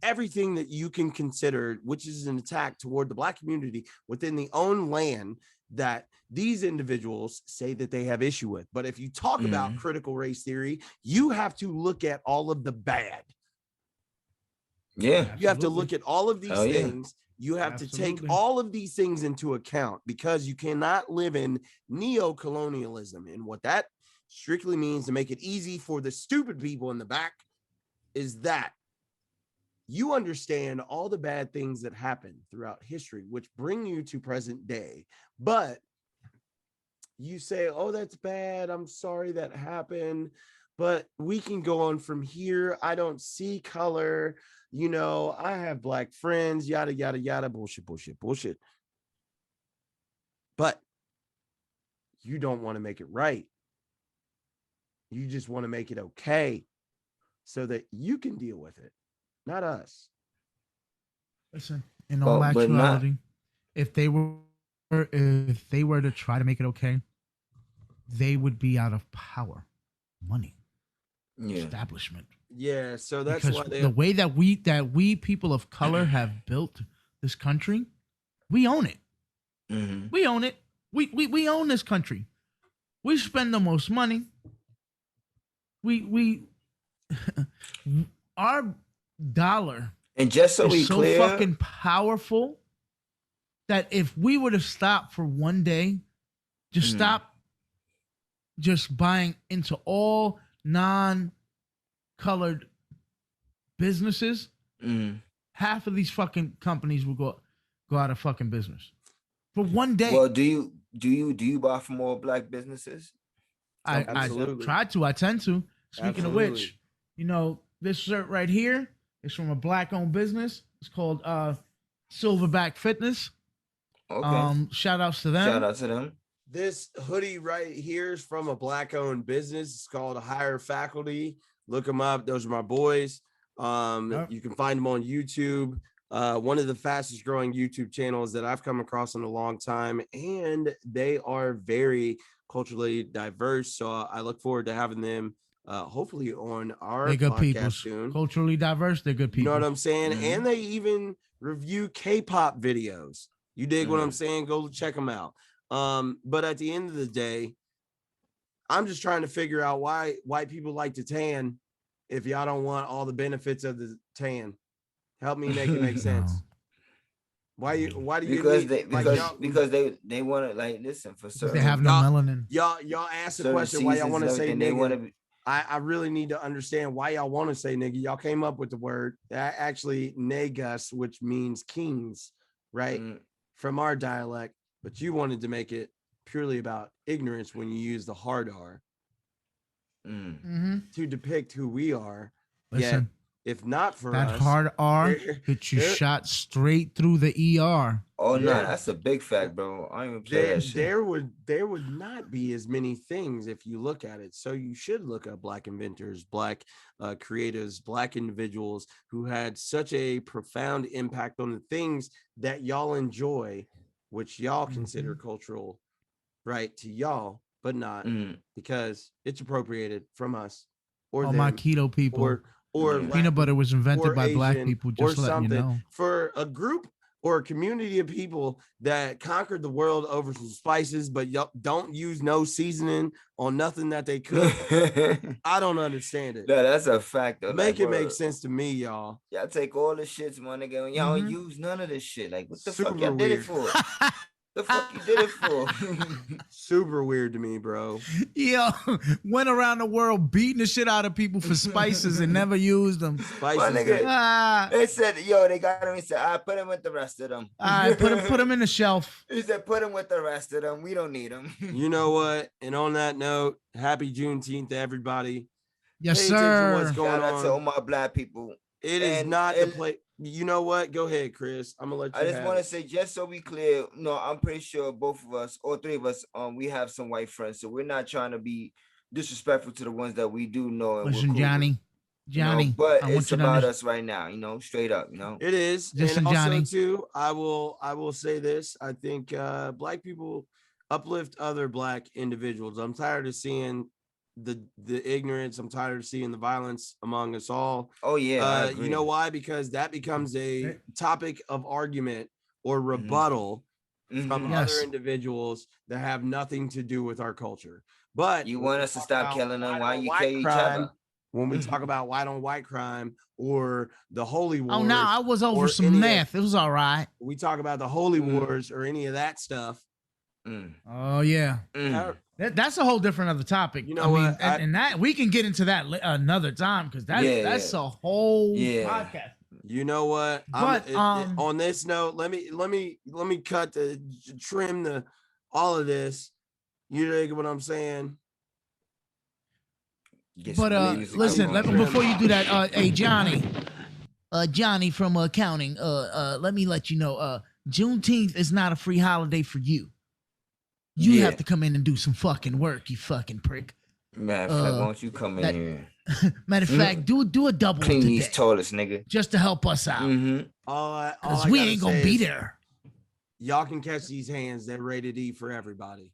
everything that you can consider, which is an attack toward the Black community within the own land that these individuals say that they have issue with. But if you talk about critical race theory, you have to look at all of the bad. Yeah, you have to look at all of these things. You have to take all of these things into account, because you cannot live in neo-colonialism. And what that strictly means, to make it easy for the stupid people in the back, is that you understand all the bad things that happen throughout history, which bring you to present day. But you say, oh, that's bad. I'm sorry that happened, but we can go on from here. I don't see color. You know, I have Black friends, yada, yada, yada, bullshit. But you don't want to make it right. You just want to make it okay so that you can deal with it. not us. Listen, in all actuality, not, if they were to try to make it okay, they would be out of power, money, establishment. Yeah, so that's because why the way that we people of color have built this country, we own it. Mm-hmm. We own it. We own this country. We spend the most money. We our dollar, and just so we so clear, fucking powerful that if we were to stop for one day, just stop just buying into all non-colored businesses, half of these fucking companies will go out of fucking business for one day. Well, do you buy from all black businesses? I try to. I tend to. Speaking of which, you know, this shirt right here is from a black-owned business. It's called Silverback Fitness. Okay. Shout outs to them. Shout out to them. This hoodie right here is from a black-owned business. It's called Higher Faculty. Look them up. Those are my boys. You can find them on YouTube. One of the fastest growing YouTube channels that I've come across in a long time, and they are very culturally diverse. So I look forward to having them hopefully on our podcast soon. Culturally diverse, they're good people. You know what I'm saying? And they even review K-pop videos. You dig what I'm saying? Go check them out. But at the end of the day, I'm just trying to figure out why white people like to tan if y'all don't want all the benefits of the tan. Help me make it make sense. Why do you because they want to, like, listen, for certain, they have no melanin. Y'all ask the question why y'all want to say nigga. I really need to understand why y'all want to say nigga. Y'all came up with the word that actually negus, which means kings, right? From our dialect, but you wanted to make it purely about ignorance when you use the hard R to depict who we are. Listen, if not for that us, hard R gets you shot straight through the ER. Oh no, that's a big fact, bro. I ain't even play that shit. There would not be as many things if you look at it. So you should look at black inventors, black creatives, black individuals who had such a profound impact on the things that y'all enjoy, which y'all consider cultural, right, to y'all, but not because it's appropriated from us or all my keto people. Or peanut butter was invented by Asian, black people, just letting you know. For a group or a community of people that conquered the world over some spices, but don't use no seasoning on nothing that they cook. I don't understand it. No, that's a fact. Though. Make it make sense to me, y'all. Y'all take all the shits, my nigga, and y'all don't use none of this shit. Like, what the fuck y'all weird. did it for? The fuck you did it for? Super weird to me, bro. Yo, went around the world beating the shit out of people for spices and never used them. Spices, nigga, they said, yo, they got him. He said, I put him with the rest of them. I put him in the shelf. He said, put him with the rest of them. We don't need them. You know what? And on that note, happy Juneteenth to everybody. Yes, sir. What's going Shout out on to all my black people. It is not the play. You know what? Go ahead, Chris. I'm gonna let you. I just want to say, just so we clear, no, I'm pretty sure both of us, all three of us, we have some white friends, so we're not trying to be disrespectful to the ones that we do know. And listen, cool Johnny, but it's about us right now, straight up, It is. Listen, and also, Johnny, too, I will say this. I think black people uplift other black individuals. I'm tired of seeing the ignorance. I'm tired of seeing the violence among us all. Oh yeah. You know why? Because that becomes a topic of argument or rebuttal from other individuals that have nothing to do with our culture. But you want us to stop killing them while you kill each other. When we talk about white on white crime or the holy wars. Oh no, I was over some meth. It was all right. We talk about the holy wars or any of that stuff. Oh yeah. That's a whole different other topic. You know what? And that we can get into that another time because that's a whole podcast. You know what? But on this note, let me trim all of this. You know what I'm saying? But listen, before you do that, hey Johnny, Johnny from accounting, let me let you know, Juneteenth is not a free holiday for you. You have to come in and do some fucking work, you fucking prick. Man, why don't you come in here? Matter of fact, do a double Clean today, these toilets, nigga. just to help us out. Because we ain't gonna be there. Y'all can catch these hands. They're rated E for everybody.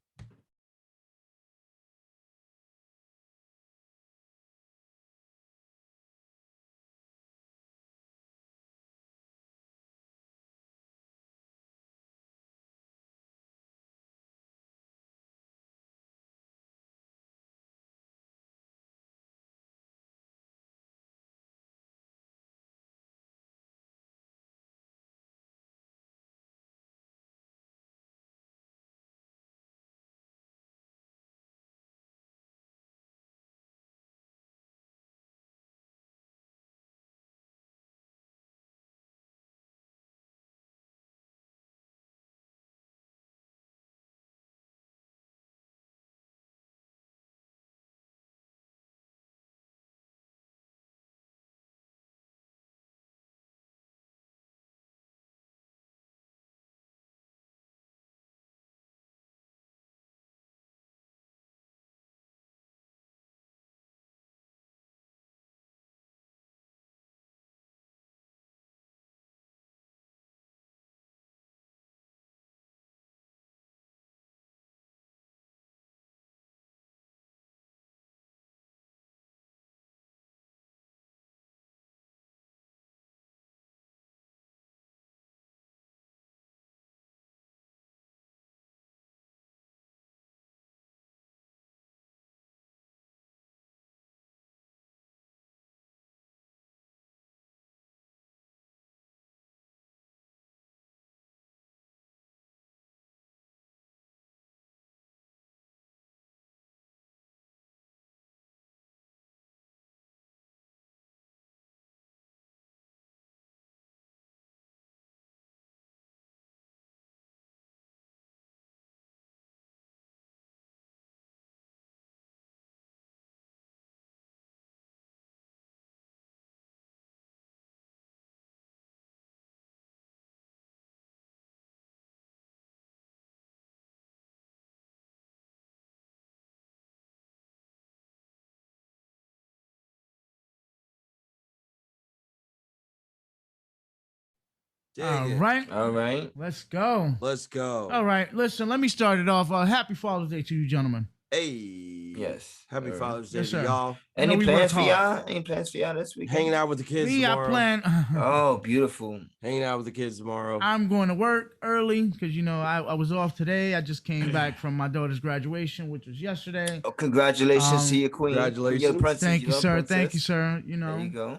All right. All right. Let's go. Let's go. All right. Listen, let me start it off. Happy Father's Day to you, gentlemen. Hey. Yes. Happy Father's Day Yes, to sir. y'all. Any plans for y'all? Any plans for y'all this week? Hanging out with the kids Me, tomorrow. I plan. Oh, beautiful. Hanging out with the kids tomorrow. I'm going to work early because, you know, I was off today. I just came back from my daughter's graduation, which was yesterday. Oh, congratulations to your queen. Congratulations. Your princess, Thank you, sir. princess. Thank you, sir. You know. There you go.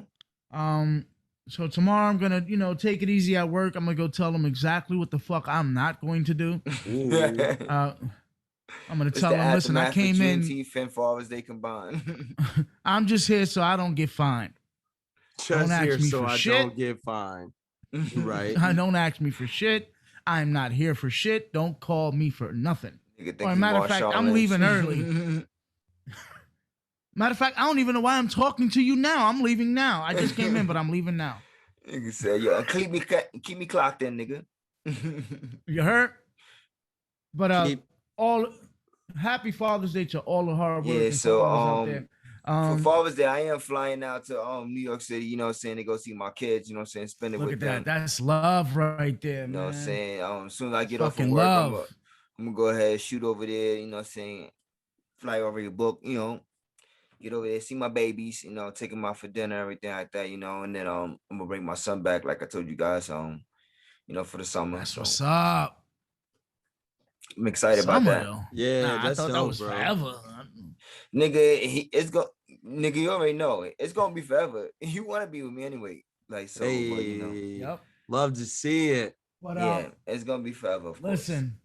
So tomorrow I'm gonna, you know, take it easy at work. I'm gonna go tell them exactly what the fuck I'm not going to do. I'm gonna tell them, listen, I came in. Juneteenth and Father's Day combined. I'm just here so I don't get fined. Just here so I don't get fined. Right. Don't ask me for shit. I'm not here for shit. Don't call me for nothing. Or matter of fact, I'm leaving early. Matter of fact, I don't even know why I'm talking to you now. I'm leaving now. I just came in, but I'm leaving now. Nigga said, yo, keep me clocked in, nigga. You heard? But all happy Father's Day to all the hard work. Yeah, so out there. For Father's Day, I am flying out to New York City, you know what I'm saying, to go see my kids, you know what I'm saying, spend it with them. Look at that. That's love right there, man. You know what I'm saying? As soon as I get off from work, I'm gonna go ahead, shoot over there, you know what I'm saying, fly over your book, you know, get over there, see my babies, you know, take them out for dinner, everything like that, you know, and then I'm gonna bring my son back, like I told you guys, you know, for the summer. That's what's up. I'm excited about that. Though. Yeah, I thought that was forever. Nigga, nigga, you already know it. It's gonna be forever. You want to be with me anyway, like so. Hey, but, you know, love to see it. But yeah, it's gonna be forever. Listen,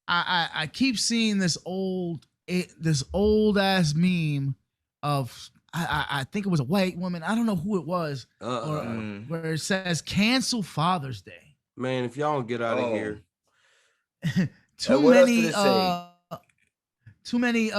I keep seeing this old ass meme of I think it was a white woman. I don't know who it was, where it says cancel Father's Day. Man, if y'all don't get out of here. Too many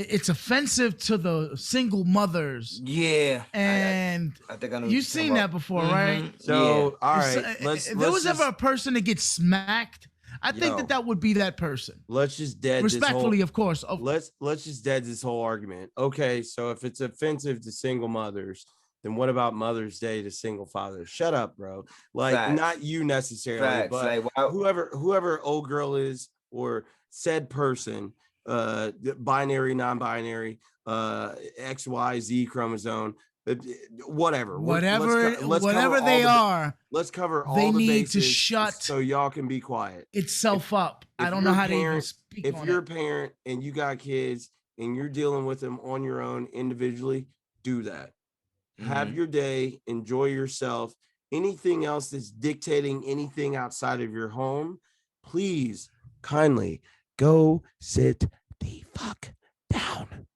it's offensive to the single mothers. Yeah. And I think I know you've seen that before, right? So all right, there was ever a person that gets smacked I think that would be that person. Let's just dead respectfully, of course. Let's just dead this whole argument. Okay, so if it's offensive to single mothers, then what about Mother's Day to single fathers? Shut up, bro. Like Facts. Not you necessarily, Facts. But like, wow. whoever old girl is or said person, binary, non-binary, XYZ chromosome, whatever they are, let's cover all the bases. They need to shut so y'all can be quiet itself up. I don't know how to even speak on it. If you're a parent and you got kids and you're dealing with them on your own individually, do that. Have your day, enjoy yourself. Anything else that's dictating anything outside of your home, please kindly go sit the fuck down.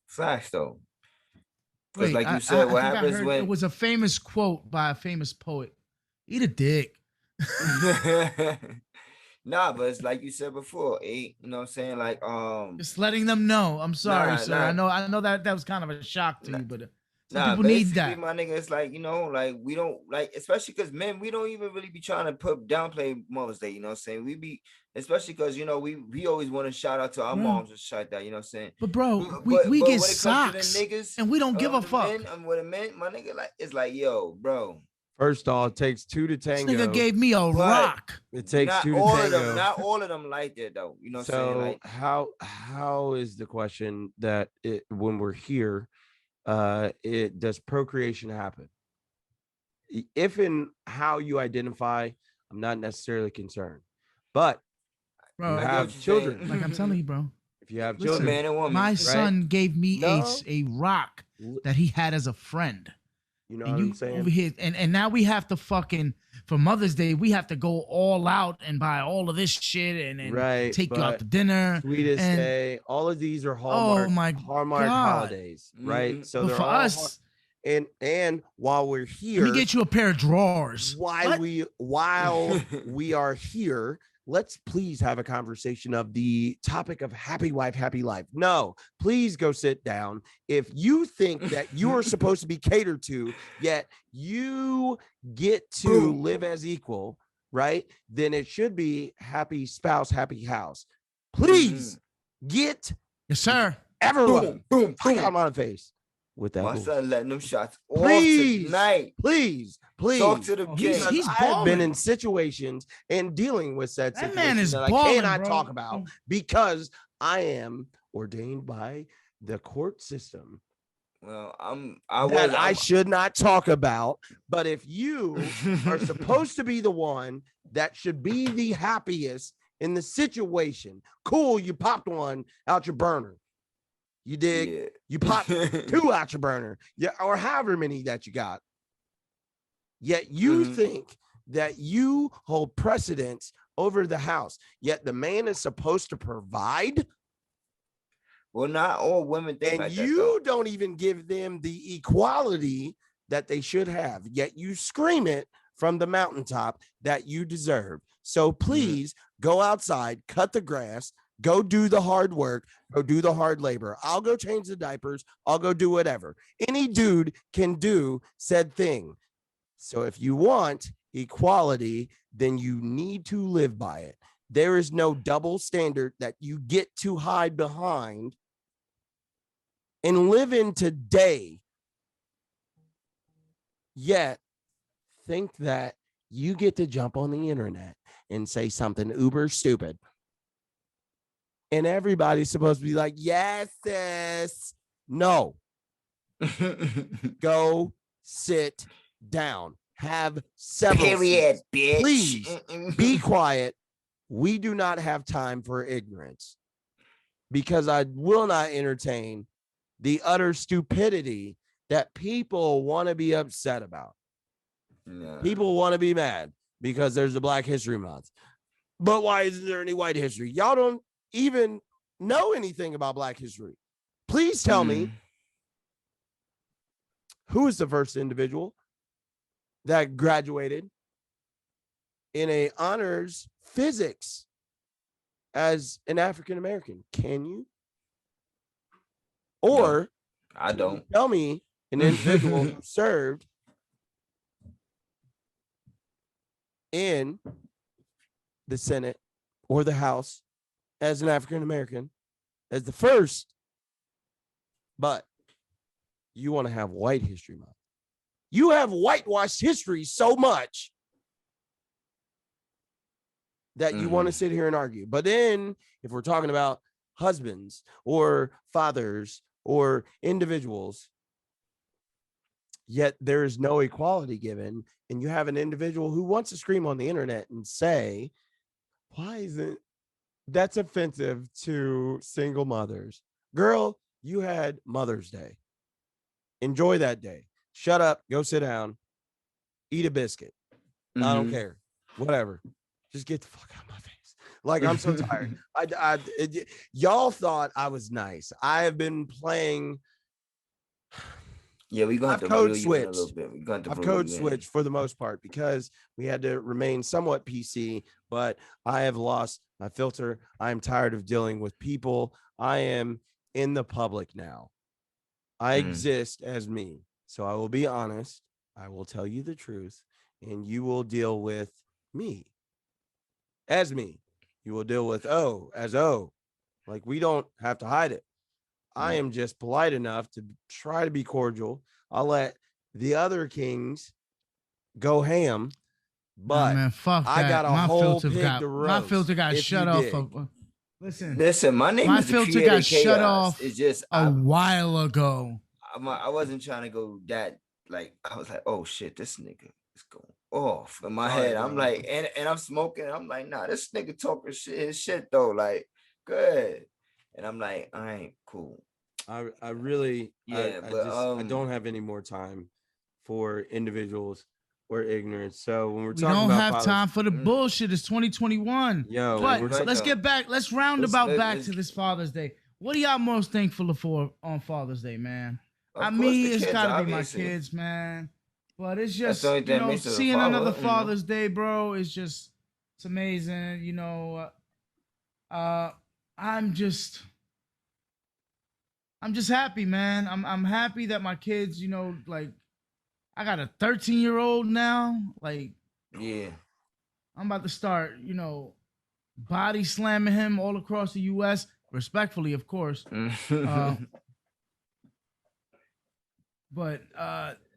Facts though. Wait, like you said, what happens when it was a famous quote by a famous poet. Eat a dick. Nah, but it's like you said before, you know what I'm saying? Like just letting them know. I'm sorry, sir. I know that was kind of a shock to you, but some people need that. My nigga, it's like, you know, like we don't like, especially because men, we don't even really be trying to downplay Mother's Day, you know what I'm saying? We be, especially because, you know, we always want to shout out to our moms and shit like that, you know what I'm saying? But bro, we get socks niggas, and we don't give a fuck. And with a man, my nigga, like, it's like, yo, bro. First off, it takes two to tango. This nigga gave me a rock. It takes two to tango. Not all of them like that though, you know what I'm saying? Like, how is the question that when we're here, does procreation happen? If and how you identify, I'm not necessarily concerned, but bro, you have children. Like I'm telling you, bro. If you have children, man and woman, my son gave me a rock that he had as a friend. You know what I'm saying? Over here, and now we have to fucking, for Mother's Day, we have to go all out and buy all of this shit and take you out to dinner. Sweetest Day, all of these are Hallmark holidays, right? So but for us, and while we're here, let me get you a pair of drawers. While we are here, let's please have a conversation of the topic of happy wife, happy life. No, please go sit down. If you think that you are supposed to be catered to, yet you get to live as equal, right? Then it should be happy spouse, happy house. Please get, yes, sir. Everyone, I'm on the face. With that, my son letting them shots off tonight. Please talk to the kid. I've been in situations and dealing with that man is that balling, I cannot talk about because I am ordained by the court system. Well, I should not talk about. But if you are supposed to be the one that should be the happiest in the situation, cool, you popped one out your burner. You dig? Yeah. You pop two out your burner, or however many that you got. Yet you think that you hold precedence over the house. Yet the man is supposed to provide. Well, not all women think and like you that, don't even give them the equality that they should have. Yet you scream it from the mountaintop that you deserve. So please go outside, cut the grass. Go do the hard work. Go do the hard labor. I'll go change the diapers. I'll go do whatever. Any dude can do said thing. So if you want equality, then you need to live by it. There is no double standard that you get to hide behind and live in today. Yet think that you get to jump on the internet and say something uber stupid. And everybody's supposed to be like, yes, sis. No. Go sit down. Have several period, bitch. Please be quiet. We do not have time for ignorance because I will not entertain the utter stupidity that people want to be upset about. Yeah. People want to be mad because there's a Black History Month. But why isn't there any white history? Y'all don't even know anything about Black history. Please tell me who is the first individual that graduated in a honors physics as an African American. Can you? Or no, I don't. Tell me an individual who served in the Senate or the House as an African American as the first, but you want to have White History Month. You have whitewashed history so much that you want to sit here and argue. But then if we're talking about husbands or fathers or individuals, yet there is no equality given, and you have an individual who wants to scream on the internet and say, why isn't that's offensive to single mothers? Girl, you had Mother's Day. Enjoy that day. Shut up, go sit down, eat a biscuit. I don't care. Whatever. Just get the fuck out of my face. Like, I'm so tired. Y'all thought I was nice. I have been playing. Yeah, we're going to code switch a little bit. I've code switched for the most part because we had to remain somewhat PC, but I have lost my filter. I'm tired of dealing with people. I am in the public now. I exist as me. So I will be honest. I will tell you the truth, and you will deal with me as me. You will deal with O as O. Like, we don't have to hide it. I am just polite enough to try to be cordial. I'll let the other kings go ham, but man, fuck I that. got a whole pig to roast. My filter got shut off. Listen, my name my is filter got shut off. It's just a while ago. I wasn't trying to go that, like, I was like, oh shit, this nigga is going off in my head. I'm like, and I'm smoking. I'm like, nah, this nigga talking shit though. Like, good. And I'm like, I ain't cool. I really, I don't have any more time for individuals or ignorance. So when we're talking about, we don't have time for the bullshit. It's 2021. Yo, but let's get back. Let's roundabout back to this Father's Day. What are y'all most thankful for on Father's Day, man? I mean, it's gotta be my kids, man. But it's just, seeing another Father's Day, bro, it's amazing. You know, I'm just happy, man. I'm happy that my kids, like, I got a 13-year-old now. Like, yeah, I'm about to start, body slamming him all across the U.S. respectfully, of course. But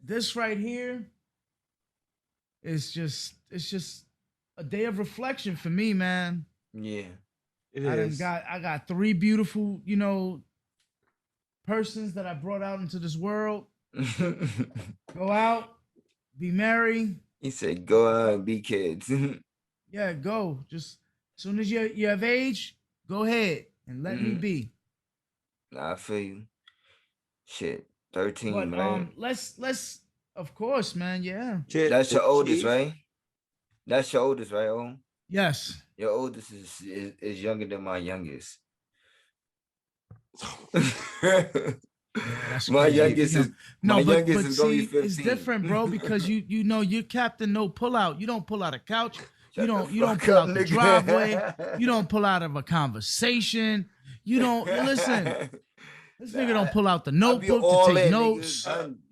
this right here is it's just a day of reflection for me, man. Yeah, I got 3 beautiful, persons that I brought out into this world. Go out, be merry. He said, go out and be kids. Yeah, go. Just as soon as you have age, go ahead and let me be. Nah, I feel you. Shit, 13, but, man. Let's of course, man. Yeah. That's your oldest, right? That's your oldest, right? Oh, yes. Your oldest is younger than my youngest. My youngest is gonna be 15. It's different, bro, because you're captain no pull out. You don't pull out a couch. You don't pull out the driveway. You don't pull out of a conversation. You don't listen. This nigga don't pull out the notebook to take notes.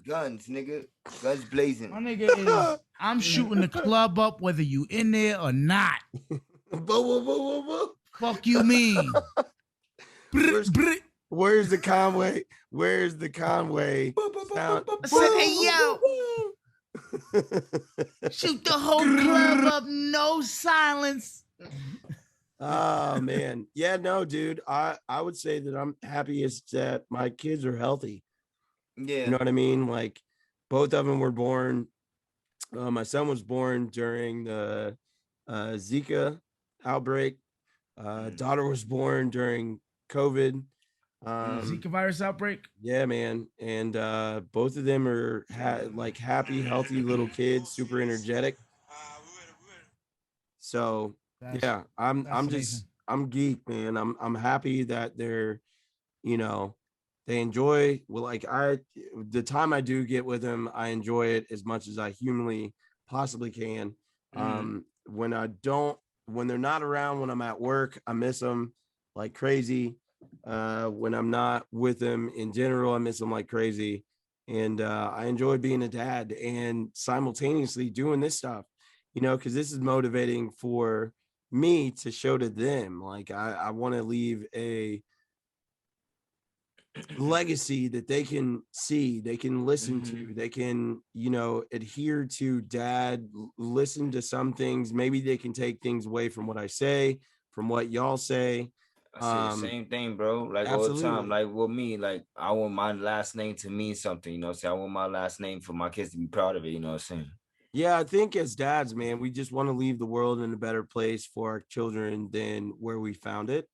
Guns, nigga. Guns blazing. My nigga is, I'm shooting the club up whether you in there or not. Fuck you mean? Where's the Conway? Where's the Conway sound? I said, hey, yo. Shoot the whole club up, no silence. Oh, man. Yeah, no, dude. I would say that I'm happiest that my kids are healthy. Yeah. You know what I mean? Like, both of them were born. My son was born during the Zika outbreak. Daughter was born during COVID. Zika virus outbreak. Yeah, man. And both of them are like happy, healthy little kids, super energetic. So yeah, I'm geeked, man. I'm happy that they're, they enjoy, the time I do get with them, I enjoy it as much as I humanly possibly can. When they're not around, when I'm at work, I miss them like crazy. When I'm not with them in general, I miss them like crazy. And I enjoy being a dad and simultaneously doing this stuff, because this is motivating for me to show to them. Like I want to leave a legacy that they can see, they can listen to, they can, you know, adhere to. Dad, listen to some things. Maybe they can take things away from what I say, from what y'all say. I say the same thing, bro. Like all the time. Absolutely. Like with me, like I want my last name to mean something, you know what I'm saying? I want my last name for my kids to be proud of it, you know what I'm saying? Yeah, I think as dads, man, we just want to leave the world in a better place for our children than where we found it.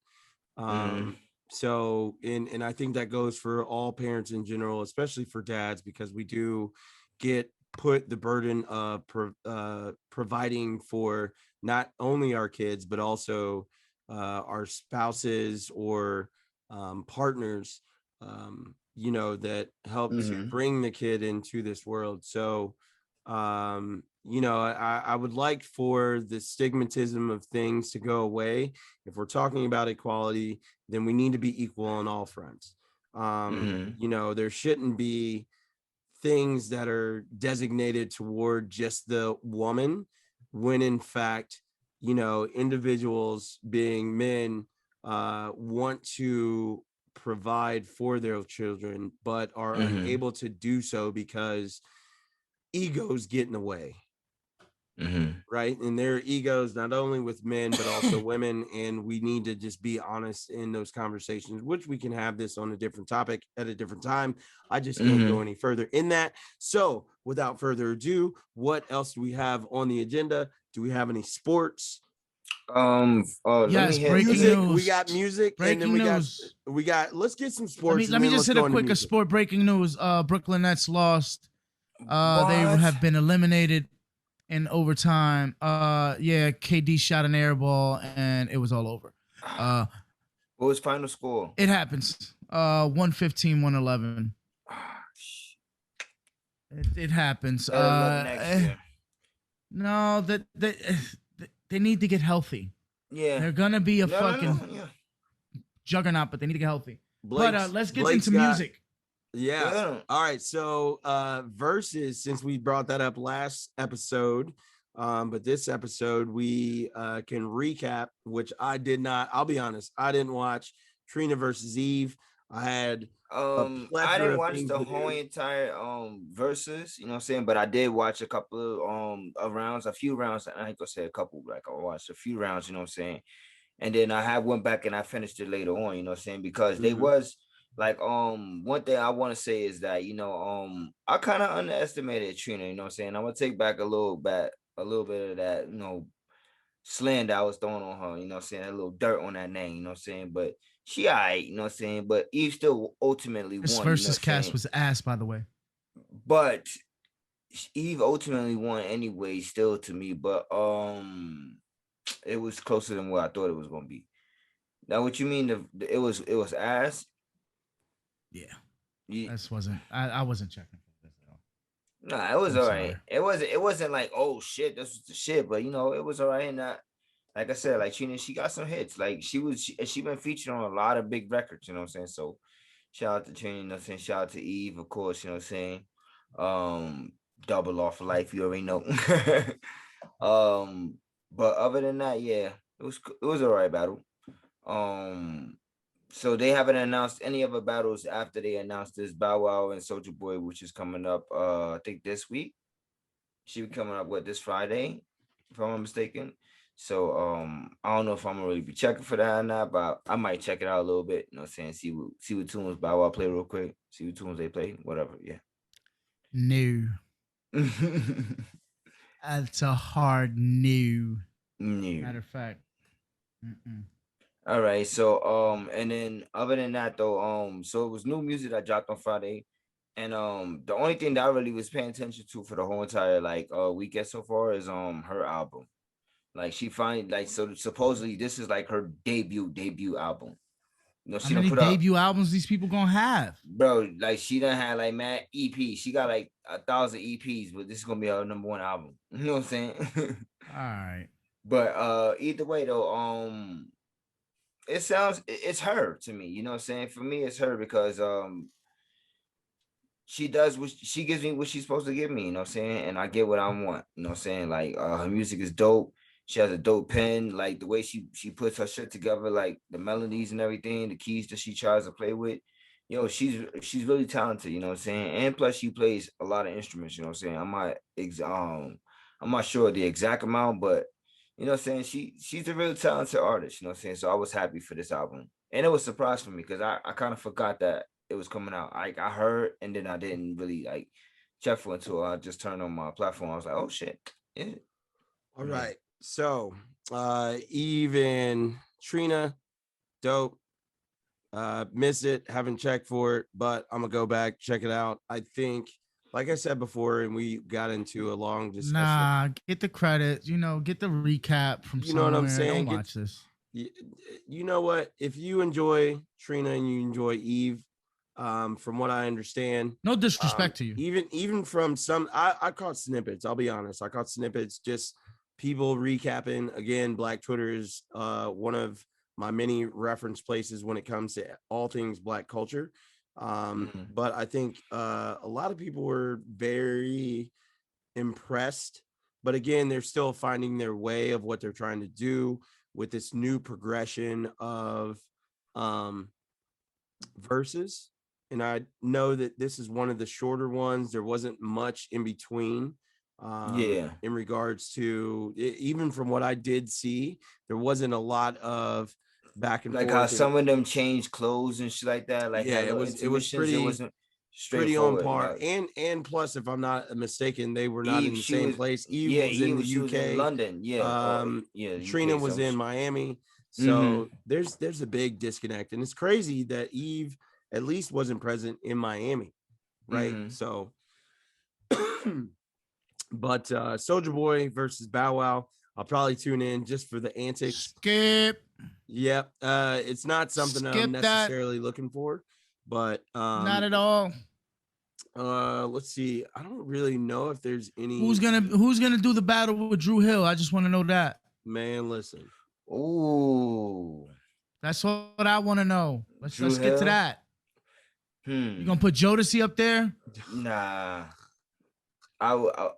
So and I think that goes for all parents in general, especially for dads, because we do get put the burden of providing for not only our kids but also our spouses or partners, you know, that help to bring the kid into this world. So you know, I would like for the stigmatism of things to go away. If we're talking about equality, then we need to be equal on all fronts. You know, there shouldn't be things that are designated toward just the woman, when in fact, you know, individuals being men want to provide for their children but are unable to do so because egos get in the way. Right. And there are egos not only with men but also women, and we need to just be honest in those conversations, which we can have this on a different topic at a different time. I just can't go any further in that. So without further ado, what else do we have on the agenda? Do we have any sports? Yes, breaking music. news. We got music, breaking and then news. we got let's get some sports. Let me just hit a quick sport breaking news. Brooklyn Nets lost. They have been eliminated in overtime. Yeah, KD shot an air ball and it was all over. What was final score? It happens. 115, 111. It happens. No, that they need to get healthy. Yeah, they're gonna be a juggernaut, but they need to get healthy. But let's get into music. Yeah. All right. So Verzuz, since we brought that up last episode, but this episode we can recap, which I did not. I'll be honest, I didn't watch Trina versus Eve. I had I didn't watch the whole entire Verzuz, you know what I'm saying, but I did watch a couple of rounds, a few rounds. I ain't gonna say a couple, like I watched a few rounds, you know what I'm saying. And then I went back and I finished it later on, you know what I'm saying, because they was like one thing I want to say is that, you know, I kind of underestimated Trina, you know what I'm saying. I'm gonna take back a little bit of that, you know, slang that I was throwing on her, you know what I'm saying, a little dirt on that name, you know what I'm saying, but she alright, you know what I'm saying, but Eve still ultimately this won. Versus cast was ass, by the way. But Eve ultimately won anyway, still to me, but it was closer than what I thought it was gonna be. Now, what you mean? It was ass? Yeah. This wasn't. I wasn't checking for this at all. Nah, it was all right. It wasn't like, oh shit, this was the shit, but you know, it was all right. And like I said, like she got some hits. Like she been featured on a lot of big records, you know what I'm saying? So shout out to Trina, you know what I'm saying? Shout out to Eve, of course, you know what I'm saying? Double off for life, you already know. But other than that, yeah, it was all right battle. So they haven't announced any other battles after they announced this Bow Wow and Soulja Boy, which is coming up I think this week. Should be coming up this Friday, if I'm not mistaken. So I don't know if I'm gonna really be checking for that or not, but I might check it out a little bit, you know what I'm saying? See what tunes Bow Wow play real quick, see what tunes they play, whatever, yeah. No. That's a hard no. Matter of fact. All right, so and then other than that though, so it was new music that dropped on Friday, and the only thing that I really was paying attention to for the whole entire weekend so far is her album. Like she finally, like, so supposedly this is like her debut album. You know, how many debut albums these people gonna have, bro? Like she done had like mad EPs. She got like 1,000 EPs, but this is gonna be her #1 album. You know what I'm saying? All right. But either way though, it's her to me. You know what I'm saying? For me, it's her because she does what she gives me what she's supposed to give me. You know what I'm saying? And I get what I want. You know what I'm saying? Like her music is dope. She has a dope pen, like the way she puts her shit together, like the melodies and everything, the keys that she tries to play with. She's really talented, you know what I'm saying? And plus she plays a lot of instruments, you know what I'm saying? I'm not sure the exact amount, but you know what I'm saying? She's a really talented artist, you know what I'm saying? So I was happy for this album. And it was a surprise for me because I kind of forgot that it was coming out. I heard and then I didn't really like check for it until I just turned on my platform. I was like, oh shit. Yeah. All right. So Eve and Trina, dope. Miss it, haven't checked for it, but I'm gonna go back, check it out. I think, like I said before, and we got into a long discussion. Nah, get the credits, get the recap from you know what I'm saying? Don't watch this. You know what? If you enjoy Trina and you enjoy Eve, from what I understand, no disrespect to you. Even from some, I caught snippets. I'll be honest, I caught snippets, just people recapping. Again, Black Twitter is one of my many reference places when it comes to all things Black culture. But I think a lot of people were very impressed. But again, they're still finding their way of what they're trying to do with this new progression of verses. And I know that this is one of the shorter ones. There wasn't much in between. In regards to, even from what I did see, there wasn't a lot of back and like forth. How some of them changed clothes and shit like that. Like it was pretty, it wasn't pretty on par. Like, and plus, if I'm not mistaken, they were not in the same place. Eve was in the UK, was in London. Trina was in Miami. So there's a big disconnect, and it's crazy that Eve at least wasn't present in Miami, right? So, but Soulja Boy versus Bow Wow, I'll probably tune in just for the antics. Skip. Yep. It's not something I'm necessarily looking for, but not at all. Let's see. I don't really know if there's any. Who's gonna do the battle with Drew Hill? I just want to know that. Man, listen. Ooh, that's what I want to know. Let's get to that. You gonna put Jodeci up there? Nah, I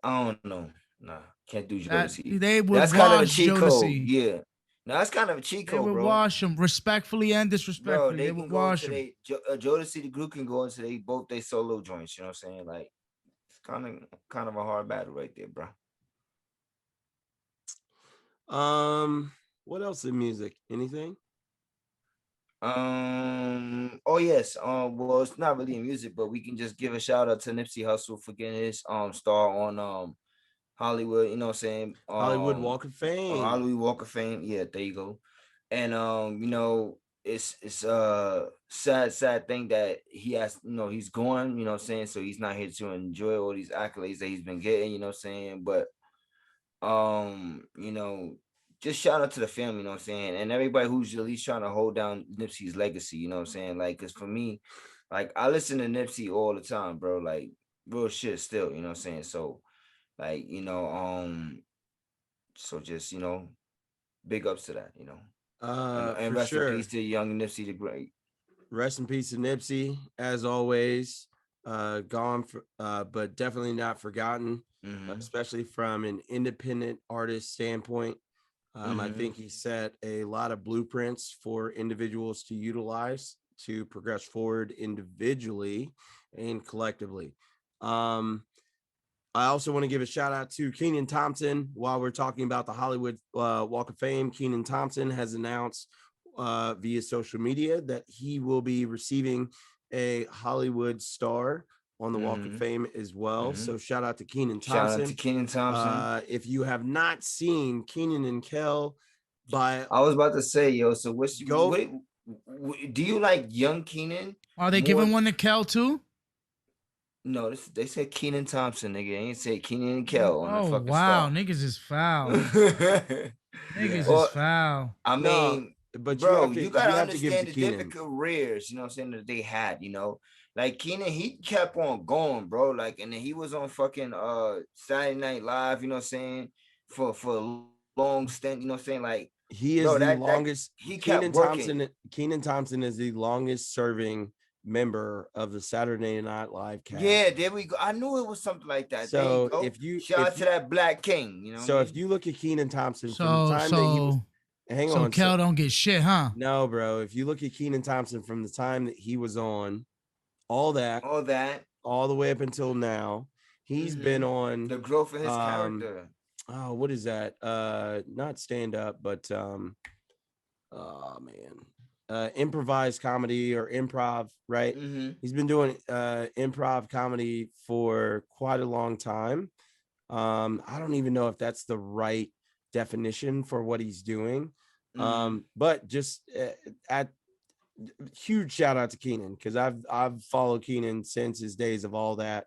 don't know. Nah, can't do Jodeci. That's kind of a cheat Jodeci. Code. Yeah. No, that's kind of a cheat code, bro. They would wash them respectfully and disrespectfully. Bro, they would wash them. Jodeci, the group can go into they solo joints. You know what I'm saying? Like, it's kind of a hard battle right there, bro. What else in music? Anything? Oh yes. Well, it's not really in music, but we can just give a shout out to Nipsey Hussle for getting his star on Hollywood, you know what I'm saying? Hollywood Walk of Fame. Hollywood Walk of Fame. Yeah, there you go. And it's a sad thing that he has, he's gone, you know what I'm saying? So he's not here to enjoy all these accolades that he's been getting, you know what I'm saying? But just shout out to the family, you know what I'm saying? And everybody who's at least trying to hold down Nipsey's legacy, you know what I'm saying? Like, cause for me, like I listen to Nipsey all the time, bro. Like real shit still, you know what I'm saying? So like, so just, big ups to that, and rest in peace to young Nipsey the Great. Rest in peace to Nipsey, as always. Gone, but definitely not forgotten, especially from an independent artist standpoint. I think he set a lot of blueprints for individuals to utilize to progress forward individually and collectively. I also want to give a shout out to Kenyon Thompson. While we're talking about the Hollywood Walk of Fame, Kenyon Thompson has announced via social media that he will be receiving a Hollywood star on the Walk of Fame as well. So shout out to Kenyon Thompson. Shout out to Kenyon Thompson. If you have not seen Kenyon and Kel, I was about to say, yo, so do you like young Kenyon? Are they giving one to Kel too? No, they said Kenyon Thompson, nigga. They ain't say Kenyon and Kel on the fucking wow, star. Niggas is foul. Niggas is foul. I mean, but bro, you gotta understand the different careers, you know what I'm saying, that they had, Like Kenyon, he kept on going, bro. Like, and then he was on fucking Saturday Night Live, you know what I'm saying, for a long stint, you know what I'm saying? Like, he is the longest. Kenyon Thompson is the longest serving member of the Saturday Night Live cast. Yeah, there we go. I knew it was something like that. So if you shout out to that Black King, you know. So if you look at Kenyon Thompson from the time that he was, hang on, Kel don't get shit, huh? No, bro. If you look at Kenyon Thompson from the time that he was on, all the way up until now, he's been on the growth of his character. Oh, what is that? Not stand up, but improvised comedy or improv, right? He's been doing improv comedy for quite a long time. I don't even know if that's the right definition for what he's doing. But just at huge shout out to Keenan, because I've followed Keenan since his days of all that.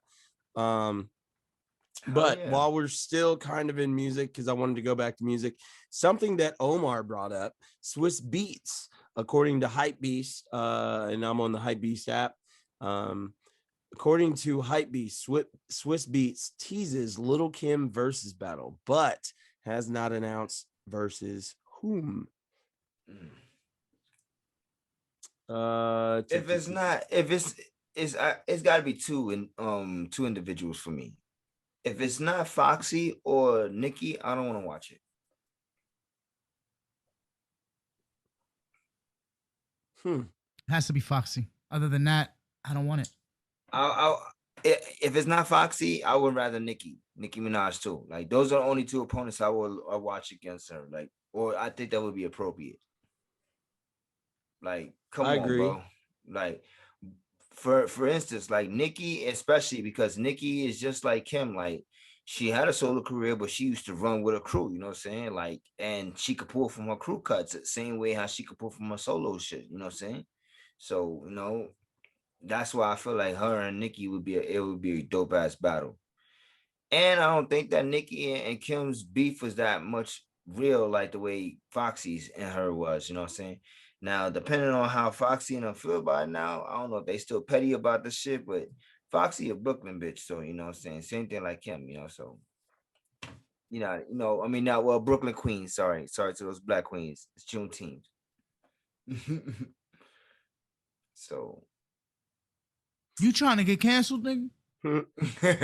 But while we're still kind of in music, because I wanted to go back to music, something that Omar brought up, Swiss Beats, according to Hypebeast, and I'm on the Hypebeast app. According to Hypebeast, Swiss Beats teases Lil' Kim versus battle, but has not announced versus whom. It's got to be two individuals for me. If it's not Foxy or Nikki, I don't want to watch it. Has to be Foxy. Other than that, I don't want it. If it's not Foxy, I would rather Nicki Minaj too. Like, those are the only two opponents I watch against her. Like, or I think that would be appropriate. Like, come on, bro. Like, for instance, like Nicki, especially because Nicki is just like Kim. Like, she had a solo career, but she used to run with a crew, you know what I'm saying? Like, and she could pull from her crew cuts the same way how she could pull from her solo shit, you know what I'm saying? So, you know, that's why I feel like her and Nicki would be a dope ass battle. And I don't think that Nicki and Kim's beef was that much real, like the way Foxy's and her was, you know what I'm saying? Now, depending on how Foxy and them feel about it now, I don't know if they still petty about the shit, but Foxy a Brooklyn bitch, so, you know what I'm saying? Same thing like Kim, you know, so, I mean, now, well, Brooklyn Queens, sorry to those Black queens. It's Juneteenth. So. You trying to get canceled, nigga?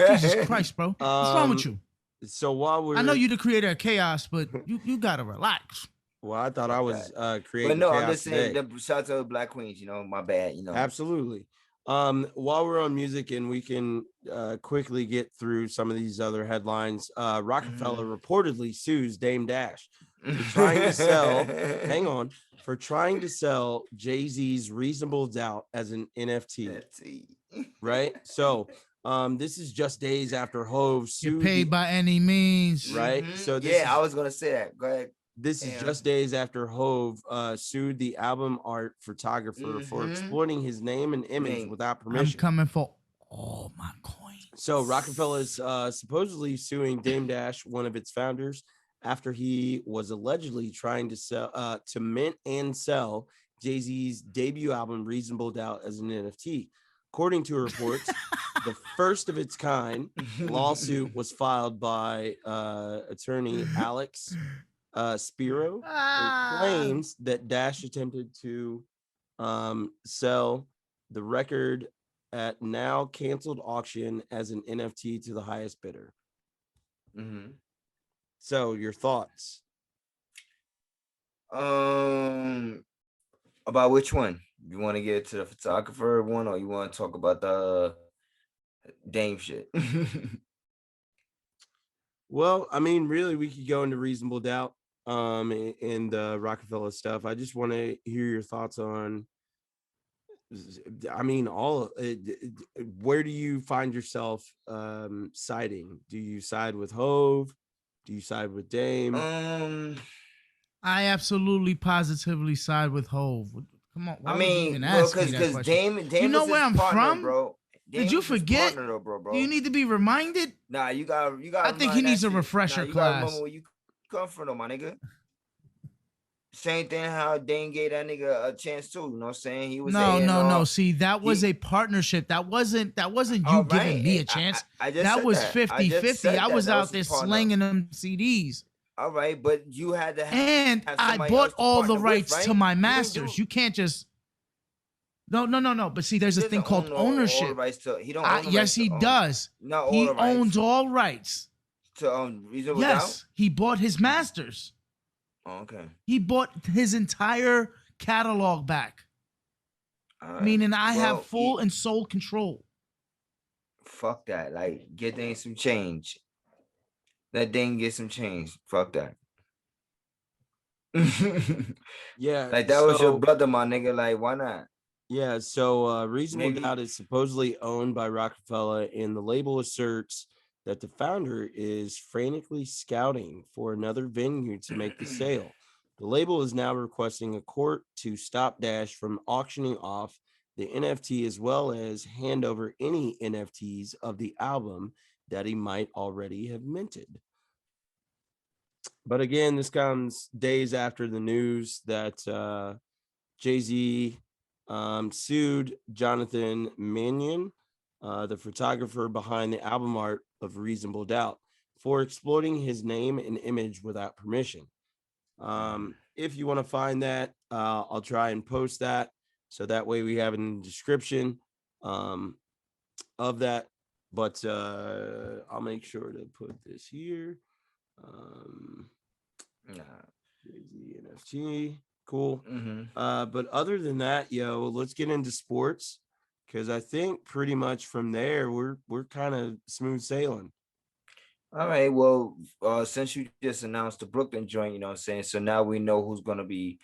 Jesus Christ, bro. What's wrong with you? So I know you're the creator of chaos, but you gotta relax. Well, I thought I was creating. But no, chaos I'm just saying. today. Shout out to the Black queens. You know, my bad. You know, absolutely. While we're on music, and we can quickly get through some of these other headlines. Rockefeller reportedly sues Dame Dash for trying to sell. Hang on, for trying to sell Jay-Z's Reasonable Doubt as an NFT. Right. So. This is just days after Hove sued. You're paid by any means, right? So I was gonna say that. Go ahead. This is just days after Hove sued the album art photographer for exploiting his name and image without permission. I'm coming for all my coins. So Rockefeller is supposedly suing Dame Dash, one of its founders, after he was allegedly trying to sell to mint and sell Jay-Z's debut album Reasonable Doubt as an NFT. According to reports, the first of its kind lawsuit was filed by attorney Alex Spiro, who claims that Dash attempted to sell the record at now canceled auction as an NFT to the highest bidder. So your thoughts? About which one? You want to get to the photographer one, or you want to talk about the Dame shit? Well, I mean, really, we could go into Reasonable Doubt and the Rockefeller stuff. I just want to hear your thoughts on, I mean, where do you find yourself siding? Do you side with Hove? Do you side with Dame? I absolutely positively side with Hove. Come on. I mean, because Dame you know where I'm partner, from, bro. Did you forget? Partner, bro. Do you need to be reminded? Nah, you got. I think he needs a refresher class. Remember where you come from, though, my nigga. Same thing how Dame gave that nigga a chance too. You know what I'm saying? He was no. See, that was a partnership. That wasn't you giving me a chance. That was 50-50. I was out there slinging them CDs. All right, but you had to have. And I bought all the rights to my masters. You can't just. No. But see, there's a thing called ownership. He don't own the yes, he does. Not all he the rights. owns all rights. To Reasonable Yes, Doubt? he bought his masters. Oh, okay. He bought his entire catalog back. Meaning I have full and sole control. Fuck that. Like, get them some change. That thing get some change. Fuck that. Yeah. Like, that was your brother, my nigga. Like, why not? Yeah. So Reasonable Doubt is supposedly owned by Rockefeller, and the label asserts that the founder is frantically scouting for another venue to make the sale. The label is now requesting a court to stop Dash from auctioning off the NFT, as well as hand over any NFTs of the album that he might already have minted. But again, this comes days after the news that Jay-Z sued Jonathan Mannion, the photographer behind the album art of Reasonable Doubt, for exploiting his name and image without permission. If you want to find that, I'll try and post that, so that way we have it in the description of that. But I'll make sure to put this here. Jay-Z NFT, cool. But other than that, let's get into sports, because I think pretty much from there we're kind of smooth sailing. All right. Well, since you just announced the Brooklyn joint, you know what I'm saying? So now we know who's gonna be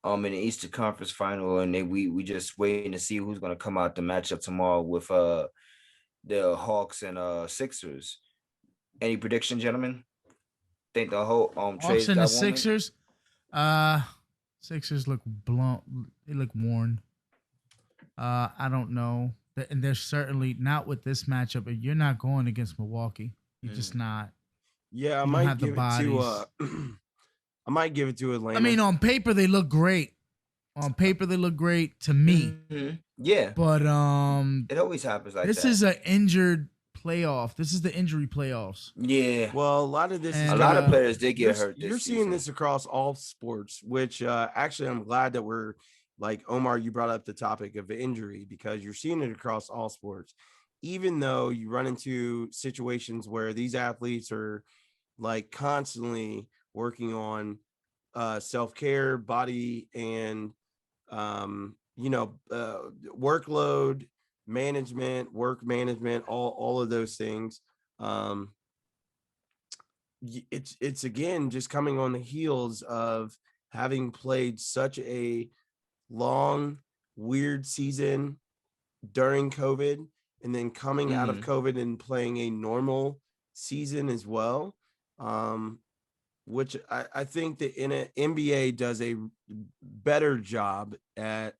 in the Eastern Conference final, and then we just waiting to see who's gonna come out the matchup tomorrow with the Hawks and Sixers. Any prediction, gentlemen? Think the whole Hawks and the Sixers? Sixers look blown. They look worn. I don't know. And they're certainly not with this matchup. You're not going against Milwaukee. You're just not. Yeah, I might give it to I might give it to Atlanta. I mean, on paper they look great. On paper they look great to me. Yeah. But it always happens like this that. This is an injured playoff. This is the injury playoffs. Yeah. Well, a lot of this is a lot of players did get hurt. You're seeing this across all sports, which actually I'm glad that we're like, Omar, you brought up the topic of injury, because you're seeing it across all sports. Even though you run into situations where these athletes are like constantly working on self-care, body, and workload management, work management, all of those things. It's again just coming on the heels of having played such a long, weird season during COVID, and then coming out of COVID and playing a normal season as well. Which I think the NBA does a better job at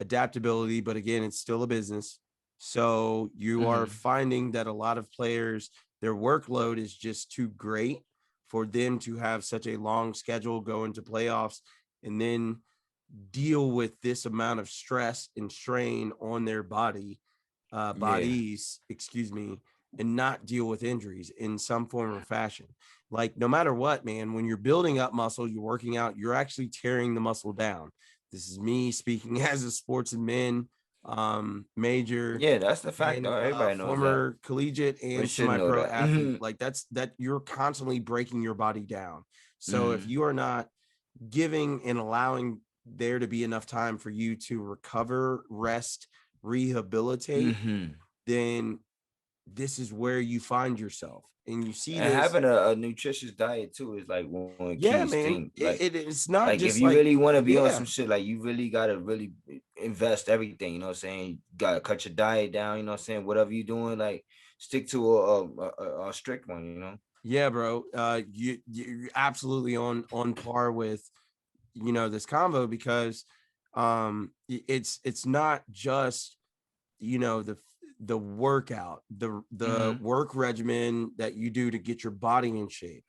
adaptability, but again, it's still a business. So you are finding that a lot of players, their workload is just too great for them to have such a long schedule, go into playoffs, and then deal with this amount of stress and strain on their bodies, and not deal with injuries in some form or fashion. Like, no matter what, man, when you're building up muscle, you're working out, you're actually tearing the muscle down. This is me speaking as a sportsman, major. Yeah, that's the fact. And, everybody knows former that. collegiate and semi-pro athlete. Like that you're constantly breaking your body down. So if you are not giving and allowing there to be enough time for you to recover, rest, rehabilitate, then this is where you find yourself. And you see, and having a nutritious diet too is like one of the keys thing. Like, it's not like just if you really want to be on some shit, like you really gotta really invest everything. You know what I'm saying? You gotta cut your diet down. You know what I'm saying? Whatever you're doing, like stick to a strict one. You know? Yeah, bro. You're absolutely on par with this convo, because it's not just the workout, the work regimen that you do to get your body in shape.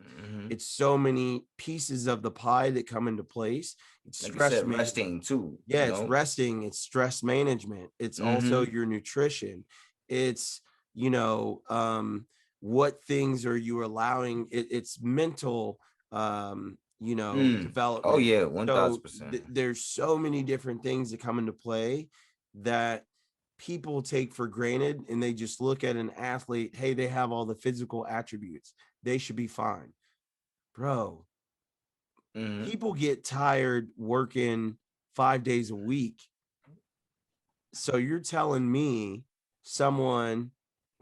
It's so many pieces of the pie that come into place. It's like stress resting too. Yeah, it's resting, it's stress management. It's also your nutrition. It's what things are you allowing? It's mental development. Oh yeah, 1000%. There's so many different things that come into play, that people take for granted, and they just look at an athlete, hey, they have all the physical attributes, they should be fine. Bro, people get tired working 5 days a week. So you're telling me someone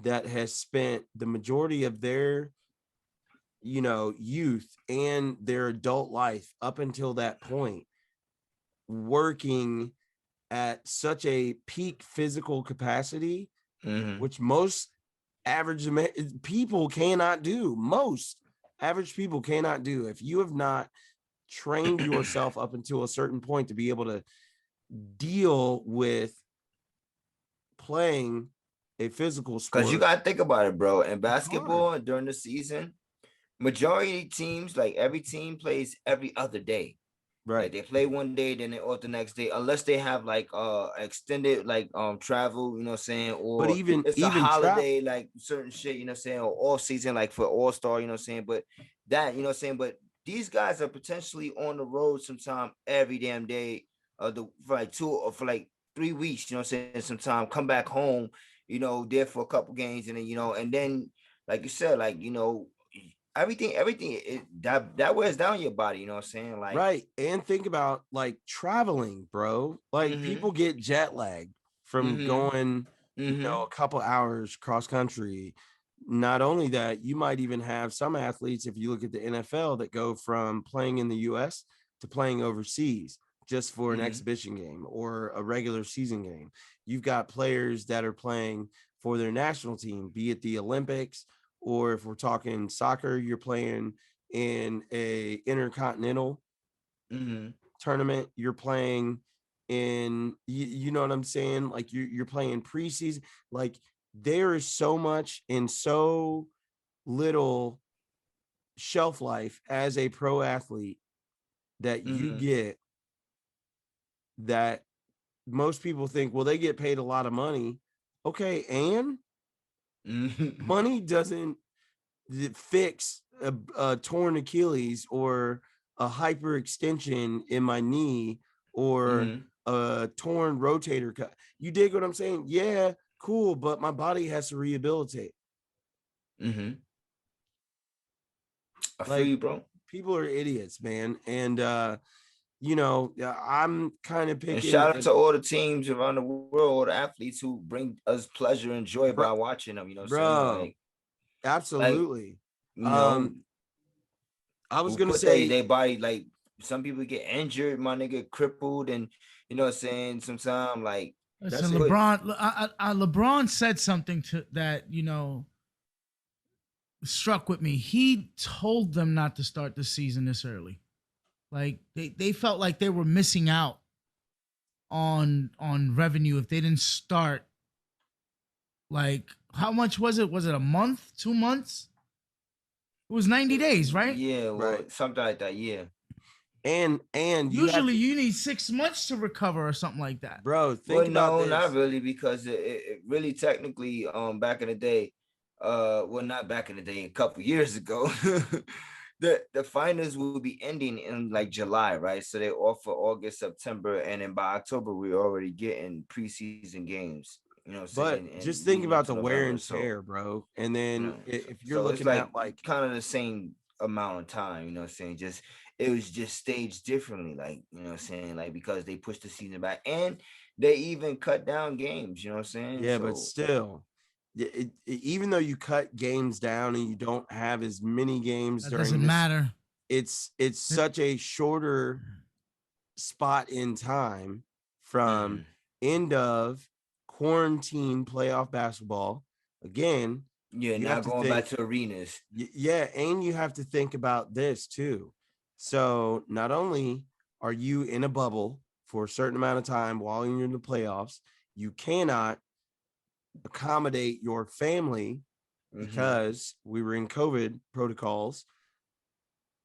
that has spent the majority of their, youth and their adult life up until that point working at such a peak physical capacity, which most average people cannot do. Most average people cannot do. If you have not trained yourself up until a certain point to be able to deal with playing a physical sport. Because you got to think about it, bro. In basketball, during the season, majority teams, like every team plays every other day. Right. Like they play one day, then they off the next day, unless they have like extended like travel, you know what I'm saying? Or but even it's a holiday, like certain shit, you know what I'm saying, or all season, like for All-Star, you know what I'm saying? But that, you know what I'm saying, but these guys are potentially on the road sometime every damn day, for like 2 or for like 3 weeks, you know what I'm saying? Sometime come back home, you know, there for a couple games, and then and then like you said, like everything that wears down your body, you know what I'm saying? Like, right. And think about like traveling, bro. Like people get jet lagged from going, a couple hours cross country. Not only that, you might even have some athletes, if you look at the NFL, that go from playing in the US to playing overseas just for an exhibition game or a regular season game. You've got players that are playing for their national team, be it the Olympics, or if we're talking soccer, you're playing in a intercontinental tournament. You're playing in, you know what I'm saying? Like you're playing preseason. Like there is so much and so little shelf life as a pro athlete that you get, that most people think, well, they get paid a lot of money. Okay, and money doesn't fix a torn Achilles or a hyperextension in my knee or a torn rotator cuff. You dig what I'm saying? Yeah, cool, but my body has to rehabilitate. I feel you, bro. People are idiots, man. And I'm kind of picking. And shout out to all the teams around the world, all the athletes who bring us pleasure and joy by watching them. You know what I'm saying? Like, absolutely. Like, I was gonna say they body, like some people get injured, my nigga, crippled, and you know what I'm saying. Sometimes like listen, LeBron said something to that struck with me. He told them not to start the season this early. Like they felt like they were missing out on revenue if they didn't start. Like, how much was it? Was it a month, 2 months? It was 90 days, right? Yeah, well, something like that. Yeah. And usually you need 6 months to recover or something like that, bro. Think about this. Not really, because it really technically back in the day, well, not back in the day, a couple years ago, the finals will be ending in like July, right? So they offer August, September, and then by October we're already getting preseason games. You know what I'm saying? But just think about the wear and tear, bro. And then if you're looking at like kind of the same amount of time, you know what I'm saying? Just it was just staged differently, like, you know what I'm saying? Like, because they pushed the season back and they even cut down games, you know what I'm saying? Yeah, but still, even though you cut games down and you don't have as many games, that doesn't matter. It's such a shorter spot in time from end of quarantine playoff basketball. Again, not going back to arenas. Yeah, and you have to think about this too. So not only are you in a bubble for a certain amount of time while you're in the playoffs, you cannot accommodate your family because we were in COVID protocols.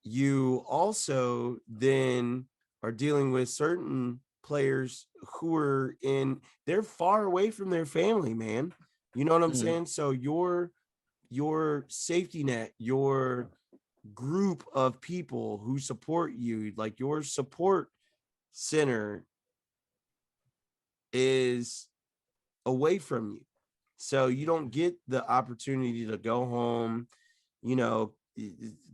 You also then are dealing with certain players who are they're far away from their family, man. You know what I'm saying? So your safety net, your group of people who support you, like your support center, is away from you. So you don't get the opportunity to go home,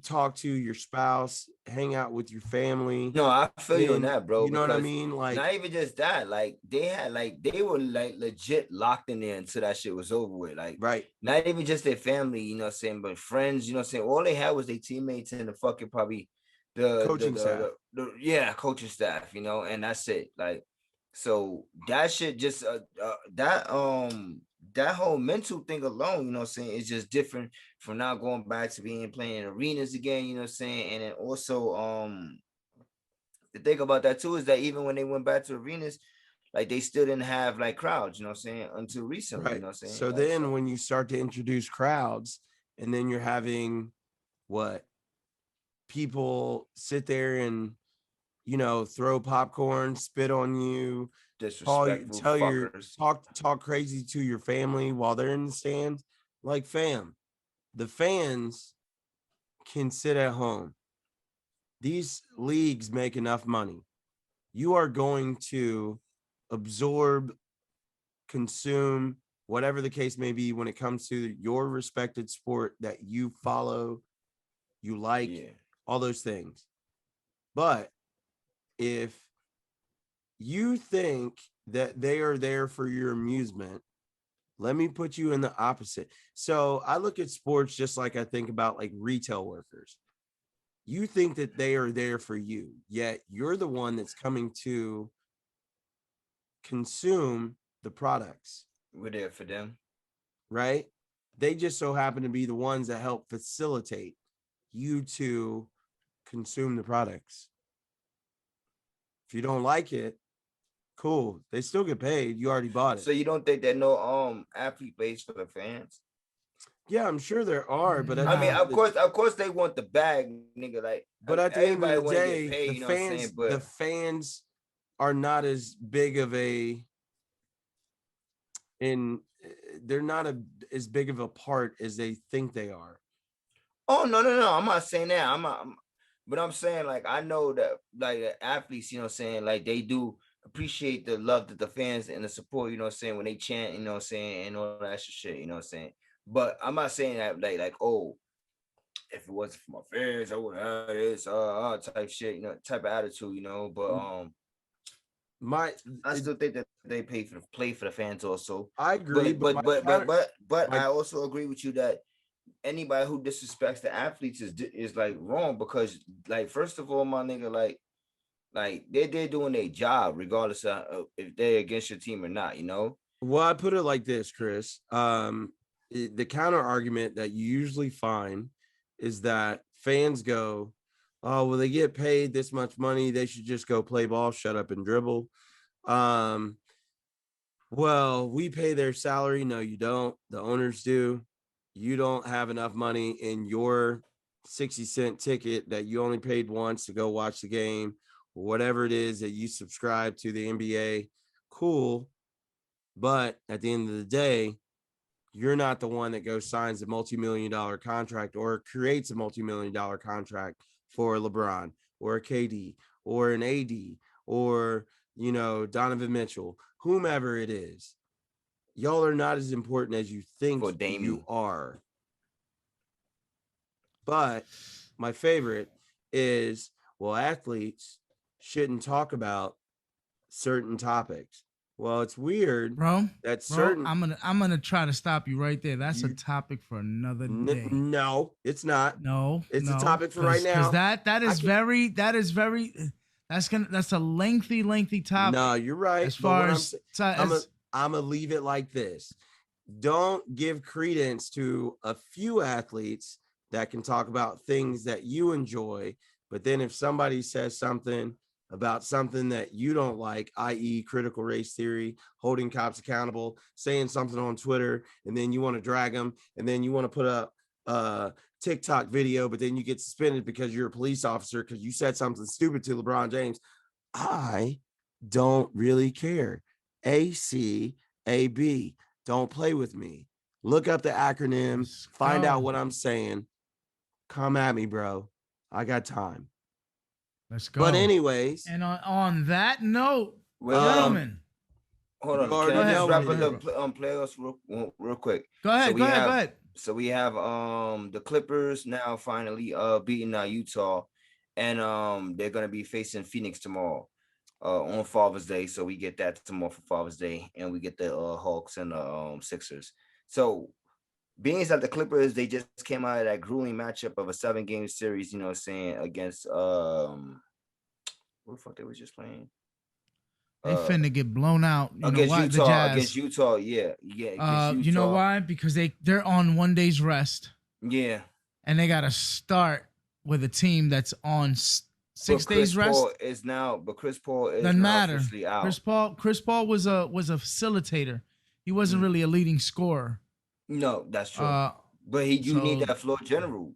talk to your spouse, hang out with your family. No, I feel you on that, bro. You know what I mean? Like, not even just that, like they were like legit locked in there until that shit was over with. Like, right. Not even just their family, but friends, all they had was their teammates and the fucking probably the coaching staff. Coaching staff, and that's it. Like, so that shit just that whole mental thing alone, is just different from now going back to playing in arenas again, and then also the thing about that too is that even when they went back to arenas, like they still didn't have like crowds, until recently, right. So then when you start to introduce crowds, and then you're having people sit there and throw popcorn, spit on you, talk crazy to your family while they're in the stands. Like, fam, the fans can sit at home. These leagues make enough money. You are going to absorb, consume, whatever the case may be, when it comes to your respected sport that you follow, you like, all those things. But if you think that they are there for your amusement, let me put you in the opposite. So I look at sports just like I think about like retail workers. You think that they are there for you, yet you're the one that's coming to consume the products. We're there for them. Right? They just so happen to be the ones that help facilitate you to consume the products. If you don't like it, cool. They still get paid. You already bought it. So you don't think that no athlete pays for the fans? Yeah, I'm sure there are, but I mean, of course they want the bag, nigga. Like, but at the end of the day, paid, the fans are not as big of they're not as big of a part as they think they are. Oh, no. I'm not saying that. But I'm saying, like, I know that like the athletes, like they do appreciate the love that the fans and the support, when they chant, and all that shit, But I'm not saying that like, oh, if it wasn't for my fans, I would have this type shit, type of attitude, But I still think that they play for the fans also. I agree, but I also agree with you that anybody who disrespects the athletes is like wrong, because like, first of all, my nigga, like they're doing their job regardless of if they're against your team or not, Well, I put it like this, Chris. The counter argument that you usually find is that fans go, oh, well, they get paid this much money, they should just go play ball, shut up and dribble. Well, we pay their salary. No, you don't. The owners do. You don't have enough money in your 60-cent ticket that you only paid once to go watch the game, or whatever it is that you subscribe to the NBA. Cool. But at the end of the day, you're not the one that goes signs a multi-million-dollar contract or creates a multi-million-dollar contract for LeBron or a KD or an AD or, Donovan Mitchell, whomever it is. Y'all are not as important as you think you are. But my favorite is, well, athletes shouldn't talk about certain topics. Well, it's weird, bro. That's certain. I'm gonna try to stop you right there. That's a topic for another day. No, it's not. No, it's a topic for right now. Because that's a lengthy topic. No, you're right. As far I'm gonna leave it like this. Don't give credence to a few athletes that can talk about things that you enjoy, but then if somebody says something about something that you don't like, i.e. critical race theory, holding cops accountable, saying something on Twitter, and then you want to drag them, and then you want to put up a TikTok video, but then you get suspended because you're a police officer because you said something stupid to LeBron James. I don't really care. ACAB. Don't play with me. Look up the acronym, find out what I'm saying. Come at me, bro. I got time. Let's go. But anyways, and on that note, gentlemen, hold on. Can I just wrap up the playoffs real quick? Go ahead. Go ahead. So we have the Clippers now finally beating Utah, and they're gonna be facing Phoenix tomorrow on Father's Day. So we get that tomorrow for Father's Day, and we get the Hawks and the Sixers. So being that the Clippers, they just came out of that grueling matchup of a 7-game series, you know what I'm saying, against what the fuck they was just playing? They finna get blown out. You against know why? Utah, the Jazz. Against Utah, yeah. Utah. You know why? Because they're on 1 day's rest. Yeah. And they gotta start with a team that's on 6 days rest. Chris Paul is doesn't matter. Officially out. Chris Paul was a facilitator. He wasn't really a leading scorer. No, that's true. But you need that floor general.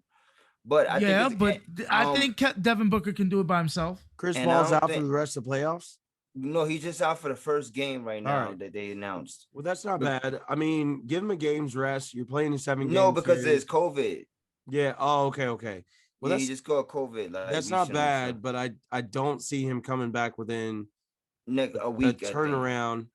But I think Devin Booker can do it by himself. Chris Paul's out for the rest of the playoffs. No, he's just out for the first game right now that they announced. Well, that's not bad. I mean, give him a game's rest. You're playing a 7 games. No, because there's COVID. Yeah. Oh, okay. Well, he just got COVID. That's not bad, but I don't see him coming back within a week. A turnaround.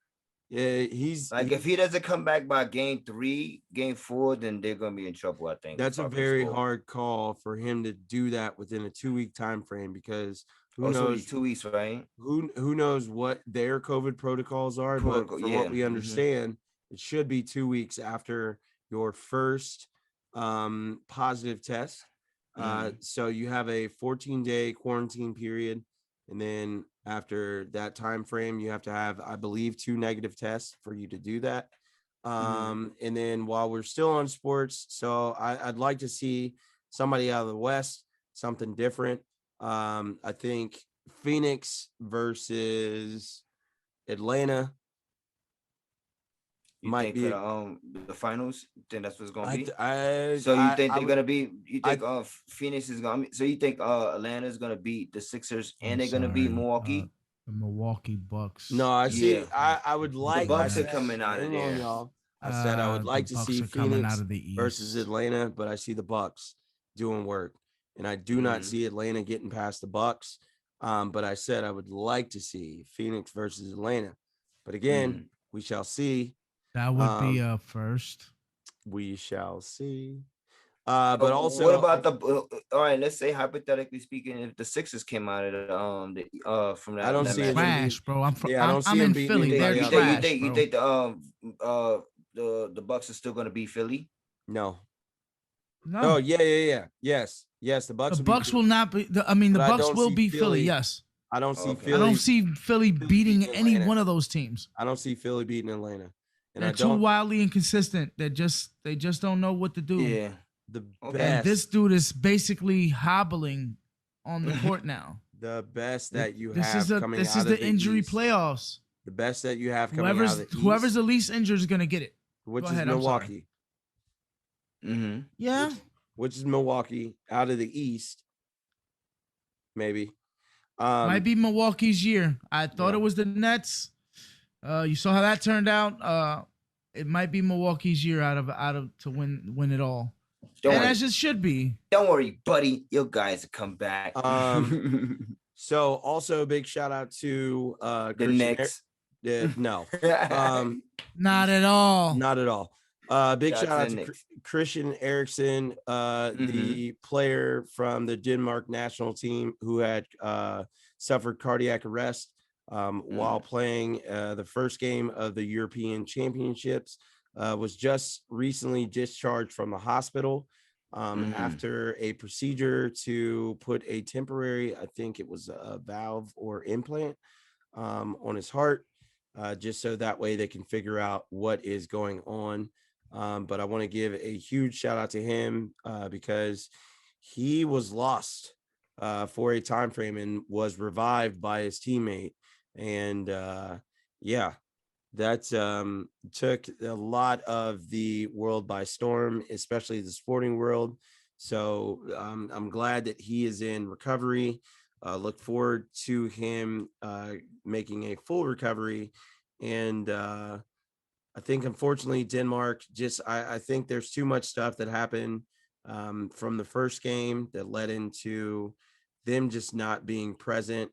Yeah, if he doesn't come back by game 3, game 4, then they're gonna be in trouble. I think that's a very hard call for him to do that within a 2-week time frame, because who knows? 2 weeks, right? Who knows what their COVID protocols are? But from what we understand, it should be 2 weeks after your first positive test. So you have a 14-day quarantine period, and then after that time frame, you have to have, I believe, 2 negative tests for you to do that. And then while we're still on sports, so I'd like to see somebody out of the West, something different. I think Phoenix versus Atlanta might be the finals. You think that's what's gonna be? You think Phoenix is gonna? So you think Atlanta is gonna beat the Sixers and they're gonna beat Milwaukee? The Milwaukee Bucks. No, I see. Yeah. I would like the Bucks are coming out of there. Y'all. I said I would like to see Phoenix versus Atlanta, but I see the Bucks doing work, and I do not see Atlanta getting past the Bucks. But I said I would like to see Phoenix versus Atlanta, but again, we shall see. That would be a first. We shall see. But also, what about all right? Let's say hypothetically speaking, if the Sixers came out of from that, I don't see trash, bro. I'm in Philly. They're trash. You think the Bucks are still going to beat Philly? No. Oh yeah. Yes. The Bucks. The Bucks will not be. The Bucks will beat Philly. Yes. I don't see Philly. I don't see Philly beating any one of those teams. I don't see Philly beating Atlanta. And they're too wildly inconsistent. They just don't know what to do. Yeah. The best. And this dude is basically hobbling on the court now. The best that you have coming out of the East. This is the injury playoffs. The best that you have coming out of the East. Whoever's the least injured is going to get it. Which is Milwaukee. Yeah. Which is Milwaukee out of the East. Maybe. Might be Milwaukee's year. I thought it was the Nets. You saw how that turned out. It might be Milwaukee's year out of to win it all. As it should be. Don't worry, buddy. Your guys will come back. So also a big shout out to the Knicks. No. Not at all. Not at all. Big shout out to Christian Eriksen, the player from the Denmark national team who had suffered cardiac arrest while playing the first game of the European Championships. Was just recently discharged from the hospital after a procedure to put a temporary, I think it was a valve or implant on his heart, just so that way they can figure out what is going on. But I want to give a huge shout out to him because he was lost for a time frame and was revived by his teammate. And that took a lot of the world by storm, especially the sporting world. So I'm glad that he is in recovery. Look forward to him making a full recovery. And I think, unfortunately, Denmark I think there's too much stuff that happened from the first game that led into them just not being present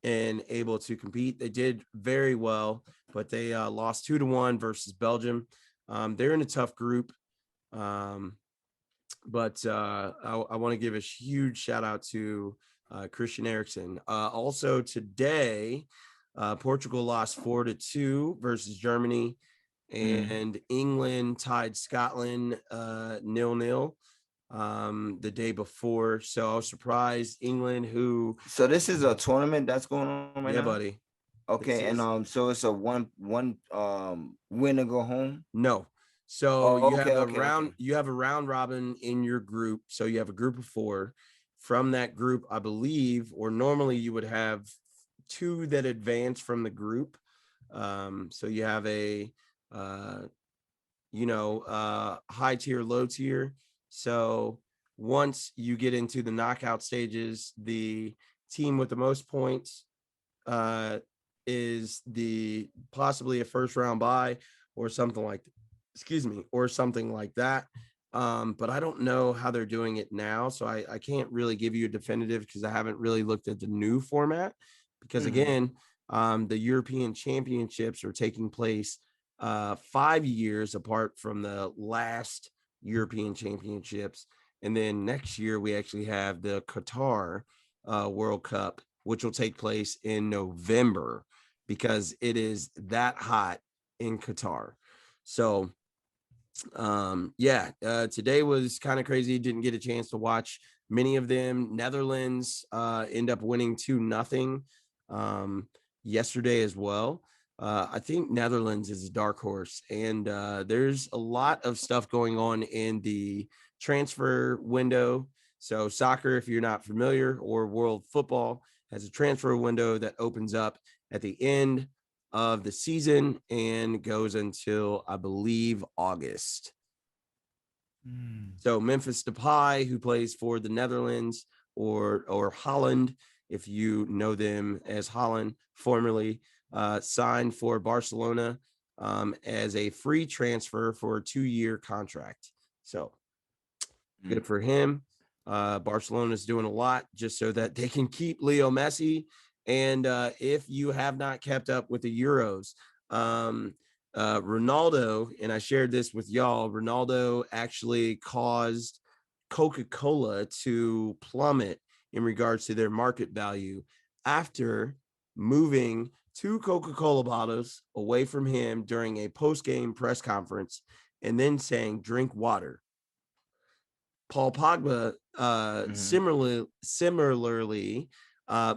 and able to compete. They did very well, but they lost 2-1 versus Belgium. They're in a tough group. But I want to give a huge shout out to Christian Eriksen. Also today, Portugal lost 4-2 versus Germany, and England tied Scotland 0-0 the day before. So I was surprised England, who so this is a tournament that's going on right now? Yeah, buddy. Okay, and so it's a one win to go home? No. So you have a round robin in your group. So you have a group of 4. From that group, I believe, or normally you would have 2 that advance from the group. So you have a high tier, low tier. So once you get into the knockout stages, the team with the most points is possibly a first round bye or something like that. But I don't know how they're doing it now, so I can't really give you a definitive because I haven't really looked at the new format, because again, the European Championships are taking place 5 years apart from the last European Championships, and then next year we actually have the Qatar World Cup, which will take place in November because it is that hot in Qatar. So today was kind of crazy. Didn't get a chance to watch many of them. Netherlands end up winning 2-0 yesterday as well. I think Netherlands is a dark horse, and there's a lot of stuff going on in the transfer window. So soccer, if you're not familiar, or world football, has a transfer window that opens up at the end of the season and goes until, I believe, August. So Memphis Depay, who plays for the Netherlands, or Holland, if you know them as Holland, formerly signed for Barcelona as a free transfer for a 2-year contract. So good for him. Barcelona is doing a lot just so that they can keep Leo Messi. And if you have not kept up with the Euros, Ronaldo, and I shared this with y'all, Ronaldo actually caused Coca-Cola to plummet in regards to their market value after moving 2 Coca-Cola bottles away from him during a post-game press conference and then saying, "Drink water." Paul Pogba similarly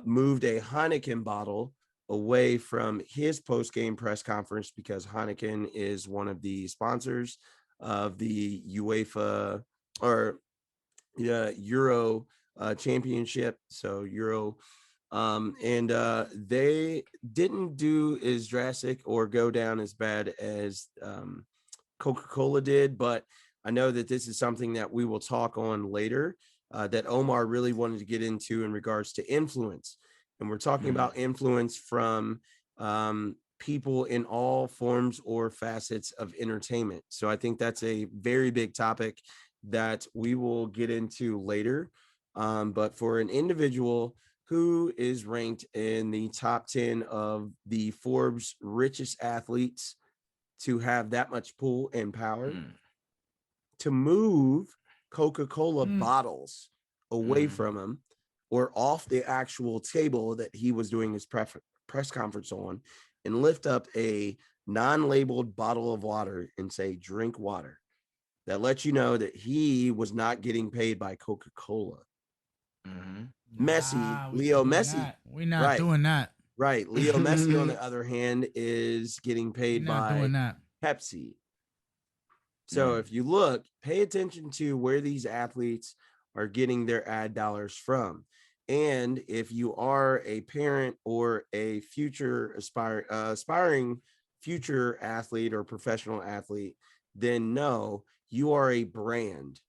moved a Heineken bottle away from his post-game press conference because Heineken is one of the sponsors of the UEFA or Euro championship. So Euro, and they didn't do as drastic or go down as bad as Coca-Cola did, but I know that this is something that we will talk on later, that Omar really wanted to get into in regards to influence. And we're talking about influence from people in all forms or facets of entertainment. So I think that's a very big topic that we will get into later. But for an individual who is ranked in the top 10 of the Forbes richest athletes to have that much pull and power, to move Coca-Cola bottles away from him or off the actual table that he was doing his press conference on, and lift up a non-labeled bottle of water and say, "Drink water," that lets you know that he was not getting paid by Coca-Cola. Leo Messi. We're not doing that. Right. Leo Messi, on the other hand, is getting paid by Pepsi. So if you look, pay attention to where these athletes are getting their ad dollars from. And if you are a parent or a future aspiring future athlete or professional athlete, then know you are a brand.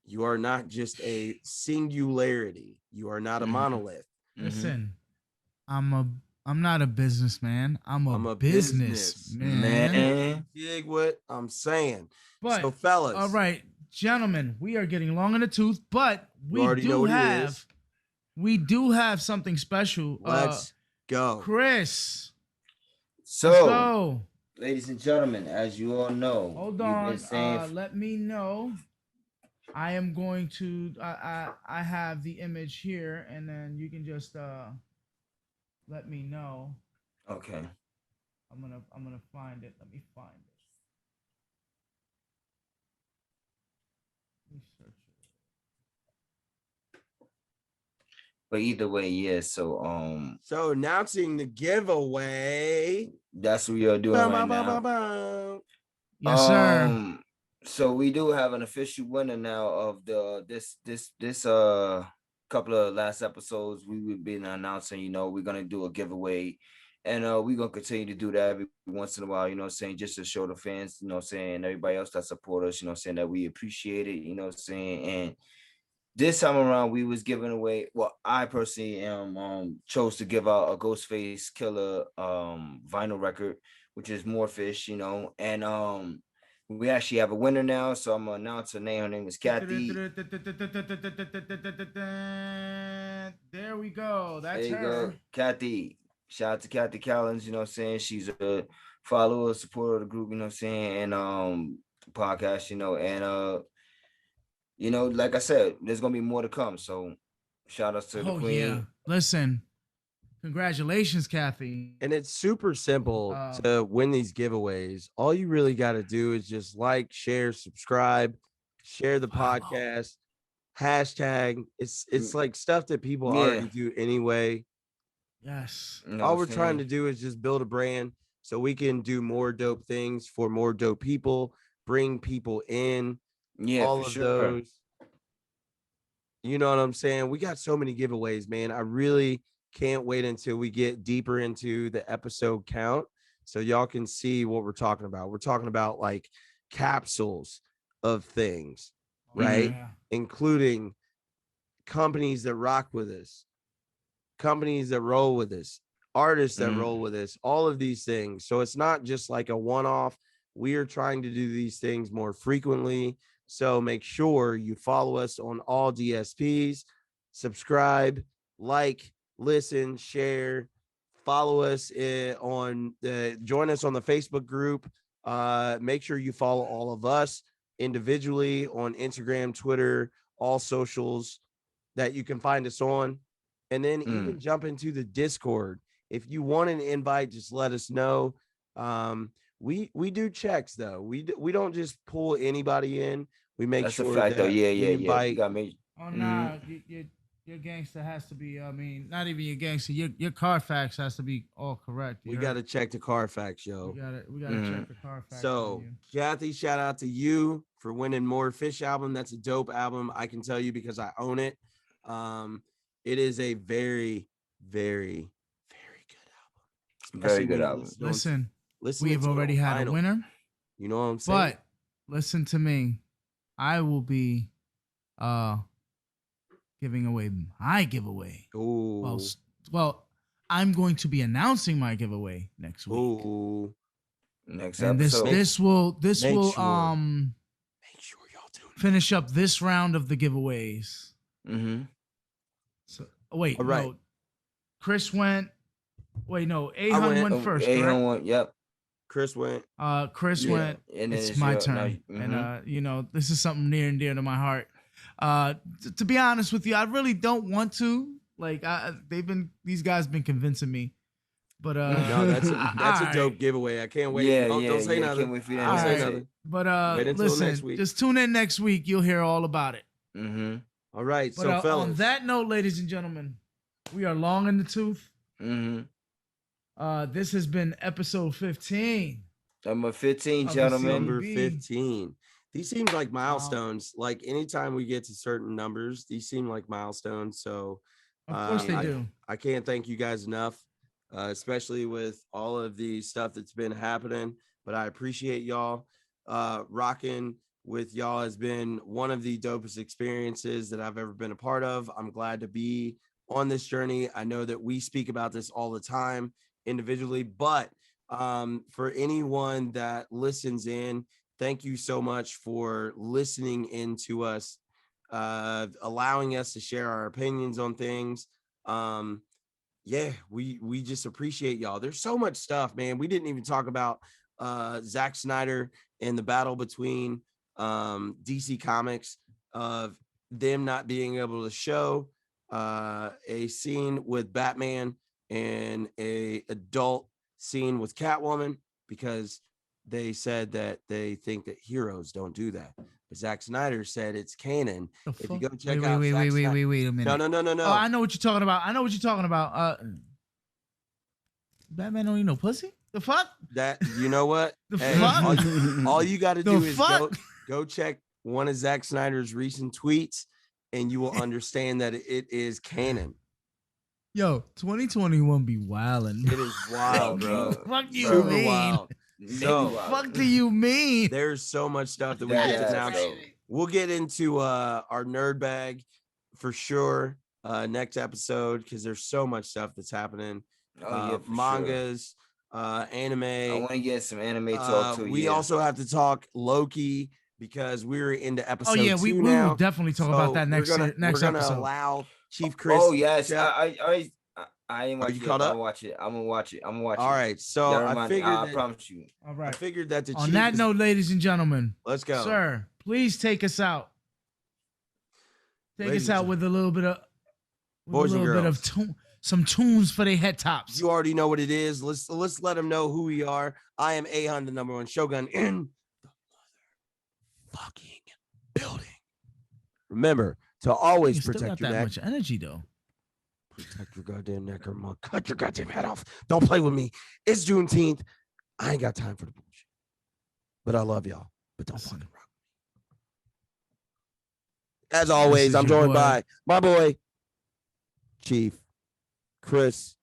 You are not just a singularity. You are not a monolith. Listen, I'm not a businessman. I'm a business man. Dig what I'm saying. But, so, fellas. All right, gentlemen, we are getting long in the tooth, but we do have something special. Let's go. Chris, Let's go. Ladies and gentlemen, as you all know, hold on. Let me know. I am going to. I have the image here, and then you can just let me know. Okay. I'm gonna find it. Let me find it. Let me search it. But either way, yeah. So announcing the giveaway. That's what we are doing right now. Yes, sir. So we do have an official winner now of this couple of last episodes. We've been announcing, you know, we're gonna do a giveaway, and we're gonna continue to do that every once in a while, you know what I'm saying, just to show the fans, you know what I'm saying, everybody else that support us, you know what I'm saying, that we appreciate it, you know what I'm saying. And this time around we was giving away, well, I personally chose to give out a Ghostface Killer vinyl record, which is More Fish, you know, and we actually have a winner now, so I'm gonna announce her name. Her name is Kathy. There we go. That's there you her. go. Kathy. Shout out to Kathy Collins, you know what I'm saying? She's a follower, supporter of the group, you know what I'm saying, and podcast, you know, and you know, like I said, there's gonna be more to come. So shout outs to the queen. Yeah. Listen, congratulations, Kathy. And it's super simple to win these giveaways. All you really got to do is just like, share, subscribe, share the podcast, hashtag. It's like stuff that people already do anyway. Yes. All we're trying to do is just build a brand so we can do more dope things for more dope people, bring people in. Yeah, all of those. You know what I'm saying? We got so many giveaways, man. I really can't wait until we get deeper into the episode count so y'all can see what we're talking about. We're talking about like capsules of things, right? Yeah. Including companies that rock with us, companies that roll with us, artists that roll with us, all of these things. So it's not just like a one-off. We are trying to do these things more frequently. So make sure you follow us on all DSPs, subscribe, like, listen, share, follow us on join us on the Facebook group. Make sure you follow all of us individually on Instagram, Twitter, all socials that you can find us on. And then even jump into the Discord. If you want an invite, just let us know. We do checks though. We don't just pull anybody in. We make That's sure a fact, that though. Yeah. invite. You got me. Oh nah, your gangster has to be. I mean, not even your gangster. Your Carfax has to be all correct. We got to check the Carfax, yo. We gotta check the Carfax. So, Kathy, shout out to you for winning More Fish album. That's a dope album. I can tell you because I own it. It is a very, very, very good album. Very good album. Listen, we've already had a winner. You know what I'm saying? But listen to me. I will be giving away my giveaway. Ooh. Well, I'm going to be announcing my giveaway next week. Ooh. Next and episode. This will make sure y'all do finish up this round of the giveaways. So wait, all right. No. Chris went. Wait, no. A.Hun went first. A.Hun went. Yep. Chris went. Chris went. And it's my turn. And you know, this is something near and dear to my heart. To be honest with you, I really don't want to. Like, these guys been convincing me. But no, that's a dope giveaway. I can't wait. Yeah, don't say nothing. Can't wait for you to say nothing. But wait until listen, next week. Just tune in next week. You'll hear all about it. All right. But, so, fellas, on that note, ladies and gentlemen, we are long in the tooth. This has been episode 15. Number 15, gentlemen. Number 15. These seem like milestones. Wow. Like anytime we get to certain numbers, these seem like milestones. So of course they do. I can't thank you guys enough, especially with all of the stuff that's been happening. But I appreciate y'all. Rocking with y'all has been one of the dopest experiences that I've ever been a part of. I'm glad to be on this journey. I know that we speak about this all the time individually, but for anyone that listens in, thank you so much for listening in to us, allowing us to share our opinions on things. yeah, we just appreciate y'all. There's so much stuff, man. We didn't even talk about Zack Snyder and the battle between DC Comics of them not being able to show a scene with Batman and a adult scene with Catwoman because they said that they think that heroes don't do that. But Zack Snyder said it's canon. If you go check out wait a minute. No. Oh, I know what you're talking about. Batman don't eat no pussy. The fuck? That, you know what? The Hey, fuck? all you got to do is fuck? go check one of Zack Snyder's recent tweets, and you will understand that it is canon. Yo, 2021 be wildin'. It is wild, bro. Fuck you Super mean? wild. So fuck do you mean? There's so much stuff that we get to announce. We'll get into our nerd bag for sure next episode because there's so much stuff that's happening. Mangas, anime. I want to get some anime talk too. We also have to talk Loki because we're into episode. Oh yeah, we will definitely talk about that next we're gonna episode. Allow Chief Chris. Oh yes, I ain't watch it. I'm gonna watch it. All right, so I figured. I promise you. All right. I figured that the on that note, ladies and gentlemen, let's go, sir. Please take us out. Take us out with a little bit of boys and girls. Some tunes for their head tops. You already know what it is. Let's let them know who we are. I am A.Hun, the #1 Shogun in the motherfucking building. Remember to always protect your neck. Much energy though. Protect your goddamn neck or I'm gonna cut your goddamn head off. Don't play with me. It's Juneteenth. I ain't got time for the bullshit. But I love y'all. But don't fucking rock me. As always, I'm joined by my boy, Chief Chris.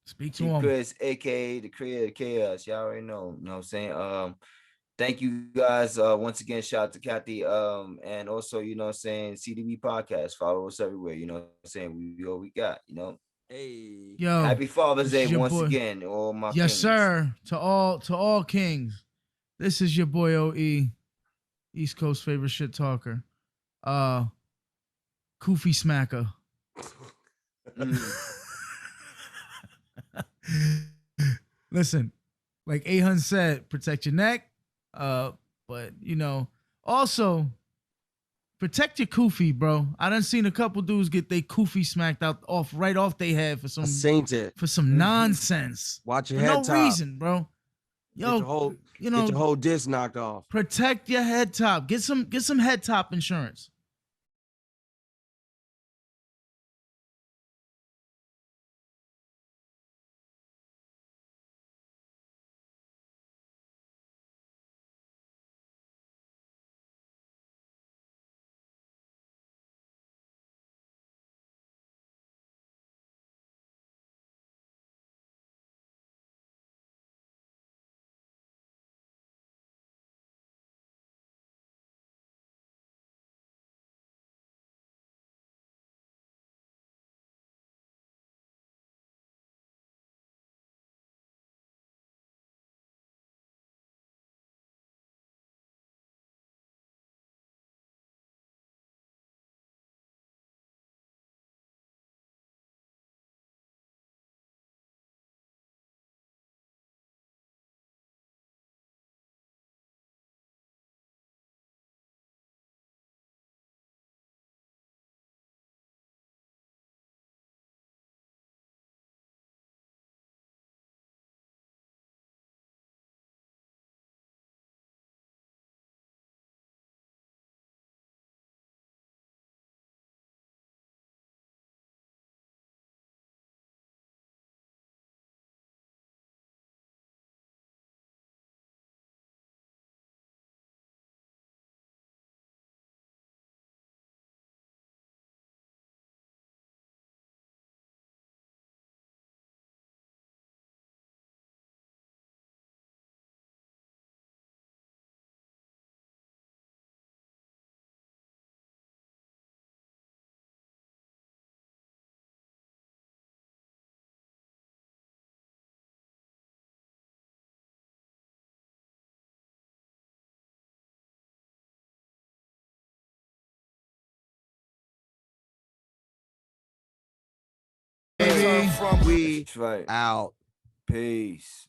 Speak to him. Chris, aka the creator of chaos. Y'all already know. You know what I'm saying? Thank you guys. Once again, shout out to Kathy. And also, you know what I'm saying, C.D.B podcast. Follow us everywhere. You know what I'm saying? We all we got, you know. Hey. Yo. Happy Father's Day once again. All my yes, kings. Sir. To all kings. This is your boy OE. East Coast favorite shit talker. Koofy smacker. Listen, like A.Hun said, protect your neck. But you know, also protect your koofy, bro. I done seen a couple dudes get their koofy smacked right off their head for some nonsense. Watch your for head no top. reason, bro. Yo, get your whole disc knocked off. Protect your head top. Get some head top insurance. from. We right. out. Peace.